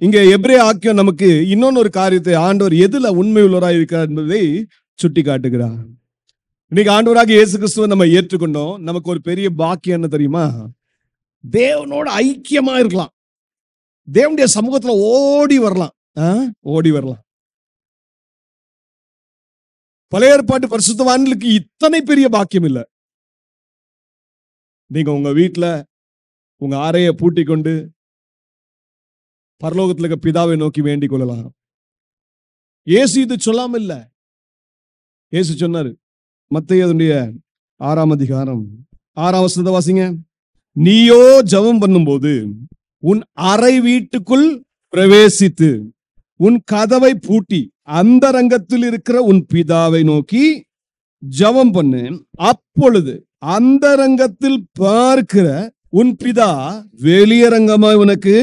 இங்க எபிரேய ஆக்கியம் நமக்கு இன்னொன்னு ஒரு காரியத்தை ஆண்டவர் எதுல உண்மையுள்ளவராயிருக்கிறார் என்பதை சுட்டி காட்டுகிறார். இன்னைக்கு ஆண்டவராக இயேசு கிறிஸ்துவை நம்ம ஏற்றுக்கொண்டோம். நமக்கு ஒரு பெரிய பாக்கியம் என்ன தெரியுமா? தேவனோட ஐக்கியமா இருக்கலாம். தேவனுடைய சமூகத்துல ஓடி வரலாம். ஓடி வரலாம். பழைய ஏற்பாட்டு பரிசுத்தவான்களுக்கு இத்தனை பெரிய பாக்கியம் இல்லை. நீங்க உங்க வீட்டுல உங்க அறையை பூட்டி கொண்டு பரலோகத்துல இருக்க பிதாவை நோக்கி வேண்டிக் கொள்ளலாம். இயேசு இது சொல்லாம இல்ல. இயேசு சொன்னாரு, மத்தேயுடைய 6ஆம் அதிகாரம் 6ஆம் வசனத்தை வாசிங்க. நீயோ ஜெபம் பண்ணும்போது உன் அறை வீட்டுக்குள் பிரவேசித்து உன் கதவை பூட்டி அந்தரங்கத்தில் இருக்கிற உன் பிதாவை நோக்கி ஜெபம் பண்ணு. அப்பொழுது அந்தரங்கத்தில் பார்க்கிற உன் பிதா வெளியரங்கமாய் உனக்கு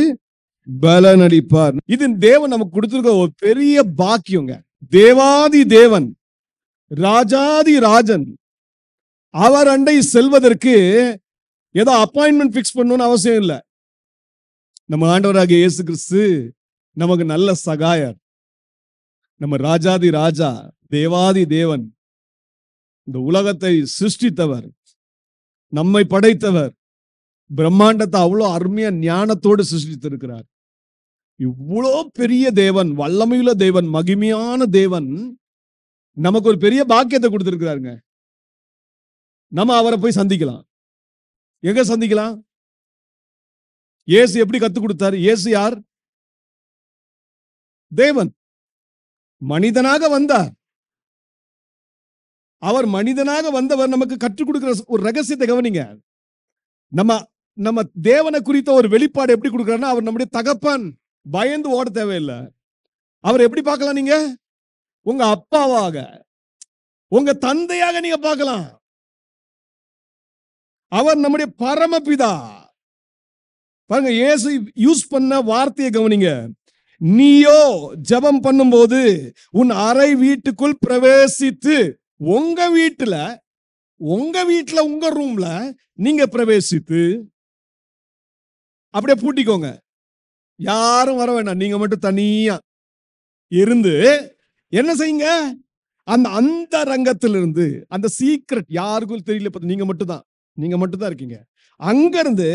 பலன் அளிப்பார். இது தேவன் நமக்கு கொடுத்திருக்க ஒரு பெரிய பாக்கியங்க. தேவாதி தேவன், ராஜாதி ராஜன், அவர் அண்டை செல்வதற்கு ஏதோ அப்பாயின்மெண்ட் பிக்ஸ் பண்ணணும்னு அவசியம் இல்லை. நம்ம ஆண்டவராகிய இயேசு கிறிஸ்து நமக்கு நல்ல சகாயர். நம்ம ராஜாதி ராஜா, தேவாதி தேவன், இந்த உலகத்தை சிருஷ்டித்தவர், நம்மை படைத்தவர், பிரம்மாண்டத்தை அவ்வளோ அருமையா ஞானத்தோடு சிருஷ்டித்திருக்கிறார். இவ்வளோ பெரிய தேவன், வல்லமையுள்ள தேவன், மகிமையான தேவன் நமக்கு ஒரு பெரிய பாக்கியத்தை கொடுத்திருக்கிறாருங்க. நம்ம அவரை போய் சந்திக்கலாம். எங்க சந்திக்கலாம்? இயேசு எப்படி கத்துக் கொடுத்தார்? இயேசு யார்? தேவன். மனிதனாக வந்தார். அவர் மனிதனாக வந்தவர் நமக்கு கற்றுக் கொடுக்கிற ஒரு ரகசியத்தை கவனிங்க. நம்ம தேவனை குறித்த ஒரு வெளிப்பாடு எப்படி கொடுக்கிறார்னா, அவர் நம்முடைய தகப்பன். பயந்து ஓட தேவையில்லை. அவர் எப்படி பார்க்கலாம்? நீங்க உங்க அப்பாவாக, உங்க தந்தையாக நீங்க பார்க்கலாம். அவர் நம்முடைய பரமபிதா. பாருங்க, இயேசு யூஸ் பண்ண வார்த்தையை கவனிங்க. நீயோ ஜெபம் பண்ணும்போது உன் அறை வீட்டுக்குள் பிரவேசித்து, உங்க வீட்டுல உங்க ரூம்ல நீங்க பிரவேசித்து அப்படியே பூட்டிக்கோங்க. யாரும் வர வேண்டாம். நீங்க மட்டும் தனியா இருந்து என்ன செய்யுங்க? அந்த ரங்கத்திலிருந்து, அந்த சீக்ரெட் யாருக்கும் தெரியல, நீங்க மட்டும் தான் இருக்கீங்க. அங்க இருந்து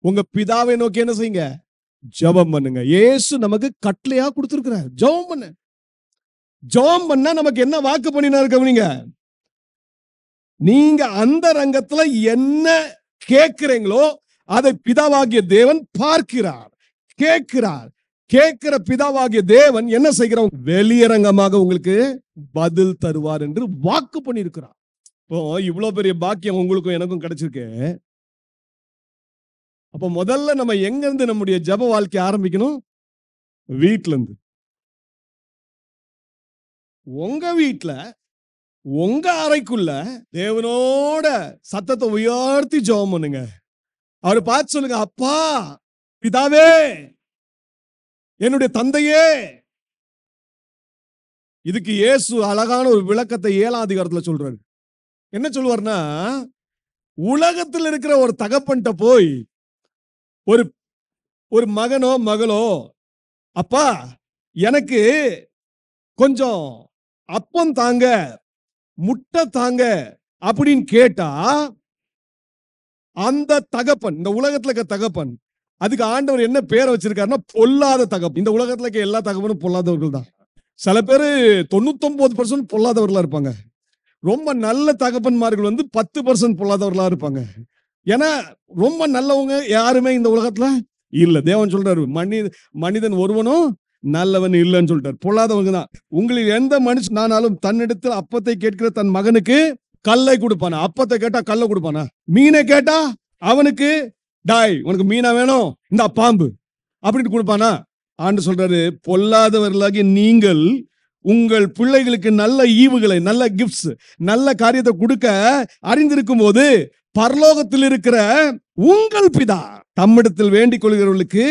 உங்க பிதாவை நோக்கி என்ன செய்யுங்க? ஜெபம் பண்ணுங்க. இயேசு நமக்கு கட்டளையா கொடுத்திருக்கிறார். ஜெபம் பண்ண. ஜெபம் பண்ணா நமக்கு என்ன வாக்கு பண்ணினாரு கவனிங்க. நீங்க அந்த ரங்கத்துல என்ன கேட்கிறீங்களோ அதை பிதாவாகிய தேவன் பார்க்கிறார், கேட்கிறார். கேட்கிற பிதாவாகிய தேவன் என்ன செய்கிறார்? வெளியரங்கமாக உங்களுக்கு பதில் தருவார் என்று வாக்கு பண்ணியிருக்கிறார். இப்போ இவ்வளவு பெரிய பாக்கியம் உங்களுக்கும் எனக்கும் கிடைச்சிருக்கு. அப்ப முதல்ல நம்ம எங்க இருந்து நம்முடைய ஜெப வாழ்க்கை ஆரம்பிக்கணும்? வீட்ல இருந்து. உங்க வீட்டுல உங்க அறைக்குள்ள தேவனோட சத்தத்தை உயர்த்தி ஜெபம் பண்ணுங்க. அவரை பார்த்து சொல்லுங்க, அப்பா, பிதாவே, என்னுடைய தந்தையே. இதுக்கு இயேசு அழகான ஒரு விளக்கத்தை 7ஆம் அதிகாரத்துல சொல்றாரு. என்ன சொல்லுவார்னா, உலகத்தில் இருக்கிற ஒரு தகப்பன்ட்ட போய் ஒரு மகனோ மகளோ, அப்பா எனக்கு கொஞ்சம் அப்பம் தாங்க, முட்டை தாங்க அப்படின்னு கேட்டா, அந்த தகப்பன், இந்த உலகத்துல இருக்க தகப்பன், அதுக்கு ஆண்டவர் என்ன பேரை வச்சிருக்காருன்னா பொல்லாத தகப்பன். இந்த உலகத்துல இருக்க எல்லா தகப்பனும் பொல்லாதவர்கள் தான். சில பேரு 99% பொல்லாதவர்களா இருப்பாங்க. ரொம்ப நல்ல தகப்பன்மார்கள் 10% பொல்லாதவர்களா இருப்பாங்க. ஏன்னா ரொம்ப நல்லவங்க யாருமே இந்த உலகத்துல இல்ல. தேவன் சொல்றாரு, மனிதன் ஒருவனும் நல்லவன் இல்லைன்னு சொல்லிட்டார். பொல்லாதவங்க தான். உங்களில் எந்த மனுஷனானாலும் தன்னிடத்தில் அப்பத்தை கேட்கிற தன் மகனுக்கு கல்லை கொடுப்பானா? அப்பத்தை கேட்டா கல்லை கொடுப்பானா? மீனை கேட்டா அவனுக்கு டாய், உனக்கு மீனா வேணும், இந்த பாம்பு அப்படின்னு கொடுப்பானா? ஆண்டு சொல்றாரு, பொல்லாதவர்களாகி நீங்கள் உங்கள் பிள்ளைகளுக்கு நல்ல ஈவுகளை, நல்ல கிஃப்ட்ஸ், நல்ல காரியத்தை கொடுக்க அறிந்திருக்கும் போது பரலோகத்தில் இருக்கிற உங்கள் பிதா தம்மிடத்தில் வேண்டிக் கொள்கிறவர்களுக்கு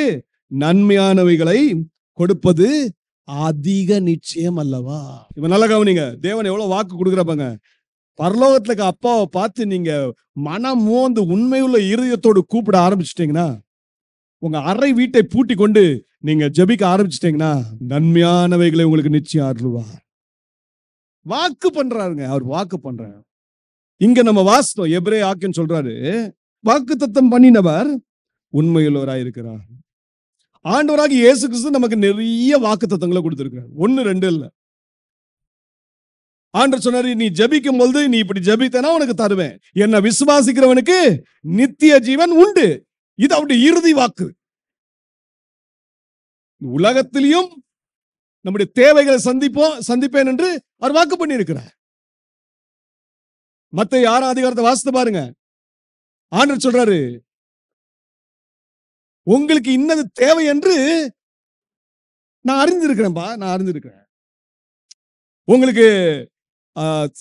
நன்மையானவைகளை கொடுப்பது அதிக நிச்சயம் அல்லவா. இவன் நல்லா கவனிங்க. தேவன் எவ்வளவு வாக்கு கொடுக்குறப்பாங்க. பரலோகத்துல இருக்க அப்பாவை பார்த்து நீங்க மனம் மோந்து உண்மையுள்ள இருதயத்தோடு கூப்பிட ஆரம்பிச்சிட்டீங்கன்னா, உங்க அறை வீட்டை பூட்டி கொண்டு நீங்க ஜெபிக்க ஆரம்பிச்சிட்டீங்கன்னா, நன்மையானவைகளை உங்களுக்கு நிச்சயம் அருள்வார். வாக்கு பண்றாருங்க. அவர் வாக்கு பண்றாரு. இங்க நம்ம வாசித்தோம். எபிரேய ஆக்கியன் சொல்றாரு, வாக்குத்தத்தம் பண்ணினவர் உண்மையுள்ளவராய் இருக்கிறார். ஆண்டவராகிய இயேசு கிறிஸ்து நமக்கு நிறைய வாக்குத்தத்தங்களை கொடுத்திருக்கிறார். 1 2 இல்ல. ஆண்டவர் சொன்னாரு, நீ ஜெபிக்கும் பொழுது நீ இப்படி ஜெபித்தனா உனக்கு தருவேன். என்ன விசுவாசிக்கிறவனுக்கு நித்திய ஜீவன் உண்டு. இது அவருடைய இறுதி வாக்கு. உலகத்திலையும் நம்முடைய தேவைகளை சந்திப்பேன் என்று அவர் வாக்கு பண்ணி இருக்கிறார். மத்தேயு 6ஆம் அதிகாரத்தை வாசித்து பாருங்க. ஆண்டவர் சொல்றாரு, உங்களுக்கு இன்னது தேவை என்று நான் அறிந்திருக்கிறேன்பா. நான் அறிந்திருக்கிறேன். உங்களுக்கு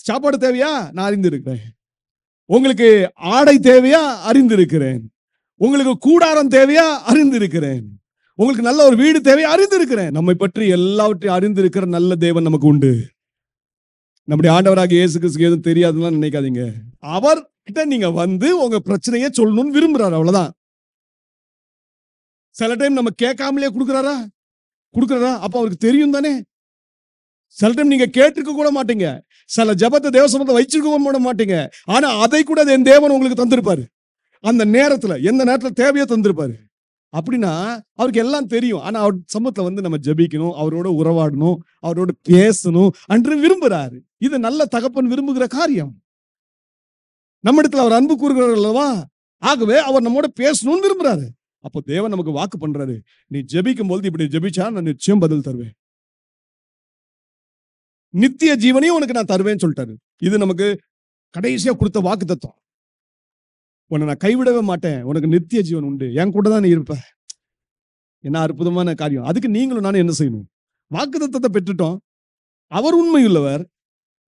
சாப்பாடு தேவையா? நான் அறிந்திருக்கிறேன். உங்களுக்கு ஆடை தேவையா? அறிந்திருக்கிறேன். உங்களுக்கு கூடாரம் தேவையா? அறிந்திருக்கிறேன். உங்களுக்கு நல்ல ஒரு வீடு தேவையா? அறிந்திருக்கிறேன். நம்மை பற்றி எல்லாவற்றையும் அறிந்திருக்கிற நல்ல தேவன் நமக்கு உண்டு. நம்முடைய ஆண்டவராகிய இயேசு கிறிஸ்துக்கு எதுவும் தெரியாதுன்னு நினைக்காதீங்க. அவர்கிட்ட நீங்க வந்து உங்க பிரச்சனையை சொல்லணும்னு விரும்புறாரு. அவ்வளவுதான். சில டைம் நம்ம கேட்காமலே கொடுக்குறாரா? அப்ப அவருக்கு தெரியும் தானே. சில டைம் நீங்க கேட்டிருக்க கூட மாட்டீங்க. சில ஜெபத்தை தேவ சமூகத்துல வச்சிருக்க மாட்டீங்க. ஆனா அதை கூட என் தேவன் உங்களுக்கு தந்திருப்பாரு. அந்த நேரத்துல எந்த நேரத்துல தேவையோ தந்திருப்பாரு. அப்படின்னா அவருக்கு எல்லாம் தெரியும். ஆனா அவர் சமூகத்துல வந்து நம்ம ஜெபிக்கணும், அவரோட உறவாடணும், அவரோட பேசணும் என்று விரும்புறாரு. இது நல்ல தகப்பன் விரும்புகிற காரியம். நம்ம இடத்துல அவர் அன்பு கூறுகிறார் அல்லவா? ஆகவே அவர் நம்மோட பேசணும்னு விரும்புறாரு. அப்போ தேவன் நமக்கு வாக்கு பண்றாரு, நீ ஜெபிக்கும் போது இப்படி ஜெபிச்சா நான் நிச்சயம் பதில் தருவேன். நித்திய ஜீவனையும் உனக்கு நான் தருவேன்னு சொல்லிட்டாரு. இது நமக்கு கடைசியா கொடுத்த வாக்கு தத்துவம். உன்னை நான் கைவிடவே மாட்டேன், உனக்கு நித்திய ஜீவன் உண்டு, என் கூட தான் நீ இருப்ப. என்ன அற்புதமான காரியம். அதுக்கு நீங்களும் நானும் என்ன செய்யணும்? வாக்கு தத்தத்தை பெற்றுட்டோம். அவர் உண்மையுள்ளவர்.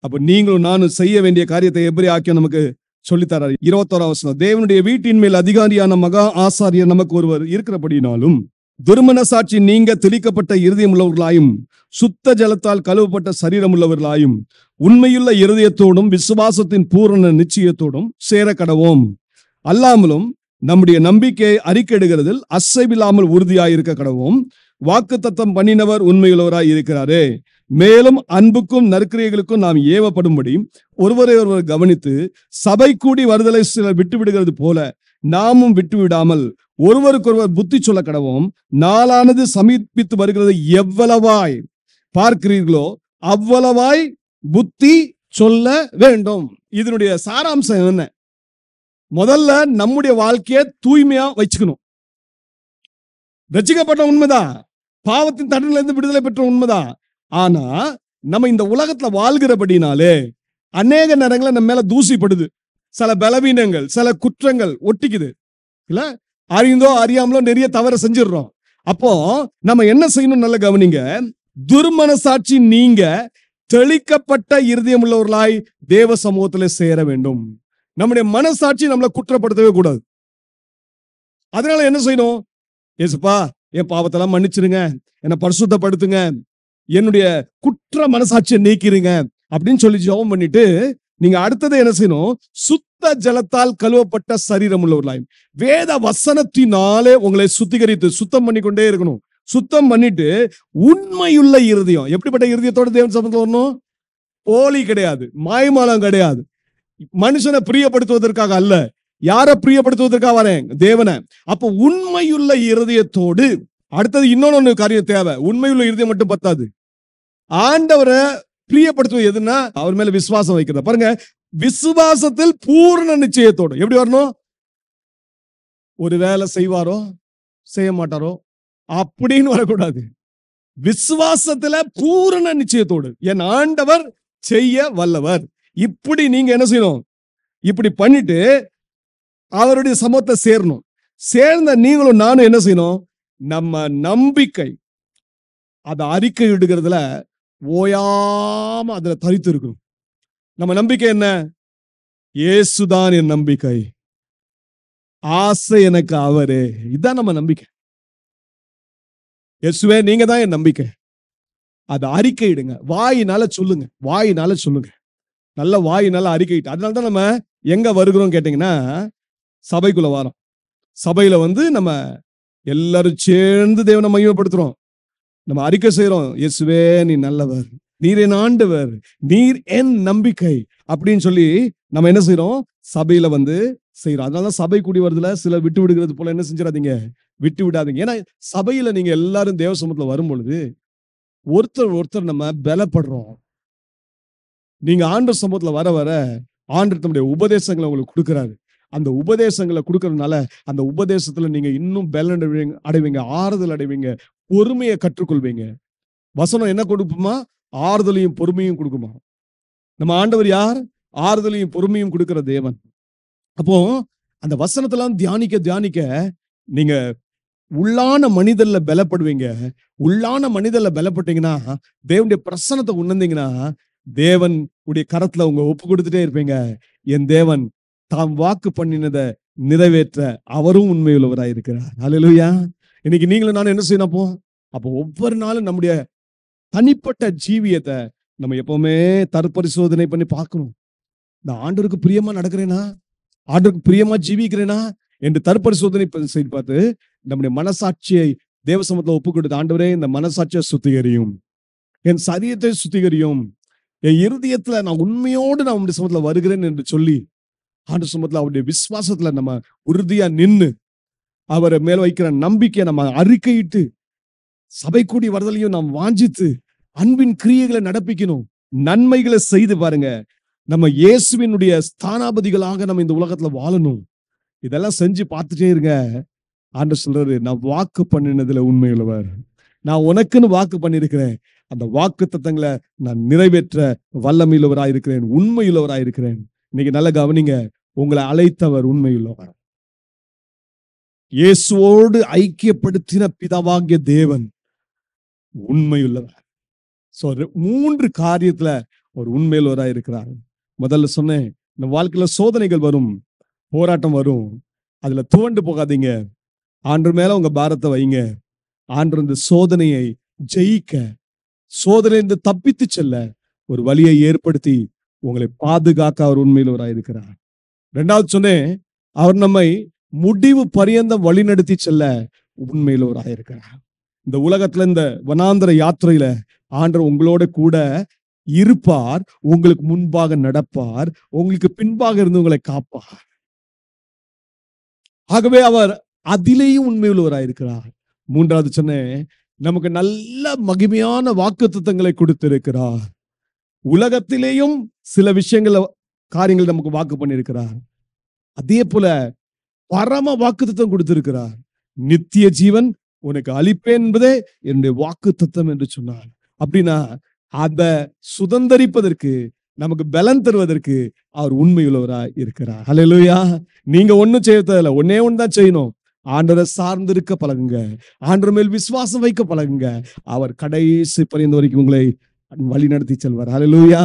அப்ப நீங்களும் நானும் செய்ய வேண்டிய காரியத்தை எபிரேய ஆக்கியோன் நமக்கு சொல்லித்தரார். 21ஆம் வசனம், தேவனுடைய வீட்டின் மேல் அதிகாரியான மகா ஆசாரியர் நமக்கு ஒருவர் இருக்கிறபடினாலும் துர்மன சாட்சி நீங்க தெளிக்கப்பட்ட இருதயம் உள்ளவர்களாயும் சுத்த ஜலத்தால் கழுவப்பட்ட சரீரம் உள்ளவர்களாயும் உண்மையுள்ள இருதயத்தோடும் விசுவாசத்தின் பூரண நிச்சயத்தோடும் சேர கடவோம். அல்லாமலும் நம்முடைய நம்பிக்கையை அறிக்கையிடுகிறதில் அசைவில்லாமல் உறுதியாயிருக்க கடவோம். வாக்கு தத்தம் பண்ணினவர் உண்மையுள்ளவராய் இருக்கிறாரே. மேலும் அன்புக்கும் நற்கிரியைகளுக்கும் நாம் ஏவப்படும்படி ஒருவரை ஒருவர் கவனித்து சபை கூடி வருதலை சிலர் விட்டு விடுகிறது போல நாமும் விட்டு விடாமல் ஒருவருக்கொருவர் புத்தி சொல்ல கடவோம். நாளானது சமீபித்து வருகிறது எவ்வளவாய் பார்க்கிறீர்களோ அவ்வளவாய் புத்தி சொல்ல வேண்டும். இதனுடைய சாராம்சம் என்ன? முதல்ல நம்முடைய வாழ்க்கையை தூய்மையா வச்சுக்கணும். ரட்சிக்கப்பட்ட உண்மைதான், பாவத்தின் தண்டனையில இருந்து விடுதலை பெற்ற உண்மைதான். ஆனா நம்ம இந்த உலகத்துல வாழ்கிறபடினாலே அநேக நேரங்களில் நம்ம மேல தூசிப்படுது. சில பலவீனங்கள், சில குற்றங்கள் ஒட்டிக்குது இல்ல, அறிந்தோ அறியாமலோ நிறைய தவற செஞ்சிடறோம். அப்போ நம்ம என்ன செய்யணும்? நல்ல கவனிங்க. துர்மனசாட்சி நீங்க தெளிக்கப்பட்ட இருதயம் உள்ளவர்களாய் தேவ சமூகத்துல சேர வேண்டும். நம்முடைய மனசாட்சி நம்மளை குற்றப்படுத்தவே கூடாது. அதனால என்ன செய்யணும்? ஏசுப்பா, என் பாவத்தெல்லாம் மன்னிச்சிருங்க, என்னை பரிசுத்தப்படுத்துங்க, என்னுடைய குற்ற மனசாட்சியை நீக்கிருங்க அப்படின்னு சொல்லி ஜெபம் பண்ணிட்டு நீங்க அடுத்தது என்ன செய்யணும்? சுத்த ஜலத்தால் கழுவப்பட்ட சரீரம் உள்ளவர்களாயும் வேத வசனத்தினாலே உங்களை சுத்திகரித்து சுத்தம் பண்ணி கொண்டே இருக்கணும். சுத்தம் பண்ணிட்டு உண்மையுள்ள இருதயம். எப்படிப்பட்ட இருதயத்தோட தேவன் சமூகத்துல வரணும்? போலி கிடையாது, மாய்மாலம் கிடையாது. மனுஷனை பிரியப்படுத்துவதற்காக அல்ல, யாரை பிரியப்படுத்துவதற்காக வரேன்? தேவனை. அப்ப உண்மையுள்ள இருதயத்தோடு அடுத்தது இன்னொன்னு காரியம் தேவை. உண்மையுள்ள இருதயம் மட்டும் பத்தாது, ஆண்டவரை பிரியப்படுத்துவது எதுன்னா அவர் மேல விசுவாசம் வைக்கிறது. பாருங்க, விசுவாசத்தில் பூரண நிச்சயத்தோடு. எப்படி வரணும்? ஒரு வேலை செய்வாரோ செய்ய மாட்டாரோ அப்படின்னு வரக்கூடாது. விசுவாசத்துல பூரண நிச்சயத்தோடு என் ஆண்டவர் செய்ய வல்லவர். இப்படி நீங்க என்ன செய்யணும்? இப்படி பண்ணிட்டு அவருடைய சமூகத்தை சேரணும். சேர்ந்த நீங்களும் நானும் என்ன செய்யணும்? நம்ம நம்பிக்கை அதை அறிக்கை இடுகிறதுல ஓயாம அதுல தரித்து இருக்கணும். நம்ம நம்பிக்கை என்ன? இயேசுதான் என் நம்பிக்கை, ஆசை எனக்கு அவரே. இதுதான் நம்ம நம்பிக்கை. இயேசுவே நீங்க தான் என் நம்பிக்கை. அதை அறிக்கையிடுங்க. வாயினால சொல்லுங்க, வாயினால சொல்லுங்க. நல்ல வாயினால அறிக்கையிட்டு. அதனாலதான் நம்ம எங்க வருகிறோம் கேட்டீங்கன்னா, சபைக்குள்ள வரோம். சபையில நம்ம எல்லாரும் சேர்ந்து தேவனை மகிமைப்படுத்துறோம். நம்ம அறிக்கை செய்யறோம், இயேசுவே நீ நல்லவர், நீர் என் ஆண்டவர், நீர் என் நம்பிக்கை அப்படின்னு சொல்லி நம்ம என்ன செய்யறோம்? சபையில செய்யறோம். அதனாலதான் சபை கூடி வருதுல சிலர் விட்டு விடுகிறது போல என்ன செஞ்சிடாதீங்க, விட்டு விடாதீங்க. ஏன்னா சபையில நீங்க எல்லாரும் தேவ சமூகத்துல வரும் பொழுது ஒருத்தர் நம்ம பலப்படுறோம். நீங்க ஆண்டவர் சமூகத்துல வர வர ஆண்டவர் தம்முடைய உபதேசங்களை உங்களுக்கு கொடுக்கிறாரு. அந்த உபதேசங்களை கொடுக்கறதுனால அந்த உபதேசத்துல நீங்க இன்னும் பலன் அடைவீங்க, ஆறுதல் அடைவீங்க, பொறுமையை கற்றுக்கொள்வீங்க. வசனம் என்ன கொடுக்குமா? ஆறுதலையும் பொறுமையும் கொடுக்குமா. நம்ம ஆண்டவர் யார்? ஆறுதலையும் பொறுமையும் கொடுக்கிற தேவன். அப்போ அந்த வசனத்தெல்லாம் தியானிக்க தியானிக்க நீங்க உள்ளான மனிதர்ல பலப்படுவீங்க. உள்ளான மனிதர்ல பலப்பட்டீங்கன்னா, தேவனுடைய பிரசன்னத்தை உணர்ந்தீங்கன்னா, தேவன் உடைய கரத்துல உங்க ஒப்பு கொடுத்துட்டே இருப்பீங்க. என் தேவன் தாம் வாக்கு பண்ணினதை நிறைவேற்ற அவரும் உண்மையுள்ளவராய் இருக்கிறார். அல்லேலூயா. இன்னைக்கு நீங்களும் நானும் என்ன செய்யணும்? அப்போ ஒவ்வொரு நாளும் நம்முடைய தனிப்பட்ட ஜீவியத்தை நம்ம எப்பவுமே தற்பரிசோதனை பண்ணி பார்க்கணும். இந்த ஆண்டவருக்கு பிரியமா நடக்கிறேனா, ஆண்டவருக்கு பிரியமா ஜீவிக்கிறேனா என்று தற்பரிசோதனை செய்து பார்த்து நம்முடைய மனசாட்சியை தேவ சமூகத்துல ஒப்பு கொடுத்து, ஆண்டவரே இந்த மனசாட்சியை சுத்திகரியும், என் சரீரத்தை சுத்திகரியும், என் இருதயத்துல நான் உண்மையோடு நான் உங்களுடைய சமூகத்துல வருகிறேன் என்று சொல்லி ஆண்டவர் சமூகத்துல அவருடைய விசுவாசத்துல நம்ம உறுதியா நின்று அவரை மேல வைக்கிற நம்பிக்கையை நம்ம அறிக்கையிட்டு சபை கூடி வருதலையும் நாம் வாஞ்சித்து அன்பின் கிரியைகளை நடப்பிக்கணும். நன்மைகளை செய்து பாருங்க. நம்ம இயேசுவினுடைய ஸ்தானாபதிகளாக நம்ம இந்த உலகத்துல வாழணும். இதெல்லாம் செஞ்சு பார்த்துட்டே இருங்க. ஆண்டவர் சொல்றாரு, நான் வாக்கு பண்ணினதுல உண்மையுள்ளவர், நான் உனக்குன்னு வாக்கு பண்ணியிருக்கிறேன், அந்த வாக்கு தத்தங்களை நான் நிறைவேற்ற வல்லமையுள்ளவராய் இருக்கிறேன், உண்மையுள்ளவராய் இருக்கிறேன். இன்னைக்கு நல்ல கவனிங்க, உங்களை அழைத்தவர் உண்மையுள்ளவர். இயேசுவோடு ஐக்கியப்படுத்தின பிதாவாகிய தேவன் உண்மையுள்ளவர். 3 காரியத்துல ஒரு உண்மையுள்ளவராய் இருக்கிறார். முதல்ல சொன்னேன், இந்த வாழ்க்கையில சோதனைகள் வரும், போராட்டம் வரும், அதுல துவண்டு போகாதீங்க. ஆண்டவர் மேல உங்க பாரத்தை வைங்க. ஆண்டவர் இந்த சோதனையை ஜெயிக்க, சோதனையிலிருந்து தப்பித்து செல்ல ஒரு வழியை ஏற்படுத்தி உங்களை பாதுகாக்க அவர் உண்மையுள்ளவராய் இருக்கிறார். 2வது சொன்னேன், அவர் நம்மை முடிவு பரியந்தம் வழி நடத்தி செல்ல உண்மையுள்ளவராய் இருக்கிறார். இந்த உலகத்துல இந்த வனாந்தர யாத்திரையில ஆண்டவர் உங்களோட கூட இருப்பார், உங்களுக்கு முன்பாக நடப்பார், உங்களுக்கு பின்பாக இருந்து உங்களை காப்பார். ஆகவே அவர் அதிலேயும் உண்மையுள்ளவராய் இருக்கிறார். 3வது சொன்னேன், நமக்கு நல்ல மகிமையான வாக்குத்தத்தங்களை கொடுத்திருக்கிறார். உலகத்திலேயும் சில விஷயங்கள காரியங்கள் நமக்கு வாக்கு பண்ணியிருக்கிறார். அதே போல பரம வாக்குத்தத்தம் கொடுத்திருக்கிறார். நித்திய ஜீவன் உனக்கு அளிப்பேன் என்பதே என்னுடைய வாக்குத்தத்தம் என்று சொன்னார். அப்படின்னா அதை சுதந்தரிப்பதற்கு, நமக்கு பலன் தருவதற்கு அவர் உண்மையுள்ளவராய் இருக்கிறார். அல்லேலூயா. நீங்க ஒண்ணும் செய்ய தேவையில்லை, ஒன்னே ஒண்ணுதான் செய்யணும். ஆண்டவரை சார்ந்திருக்க பழகுங்க, ஆண்டவர் மேல் விசுவாசம் வைக்க பழகுங்க. அவர் கடைசி பரியந்த வரைக்கும் உங்களை வழி நடத்தி செல்வார். அல்லேலூயா.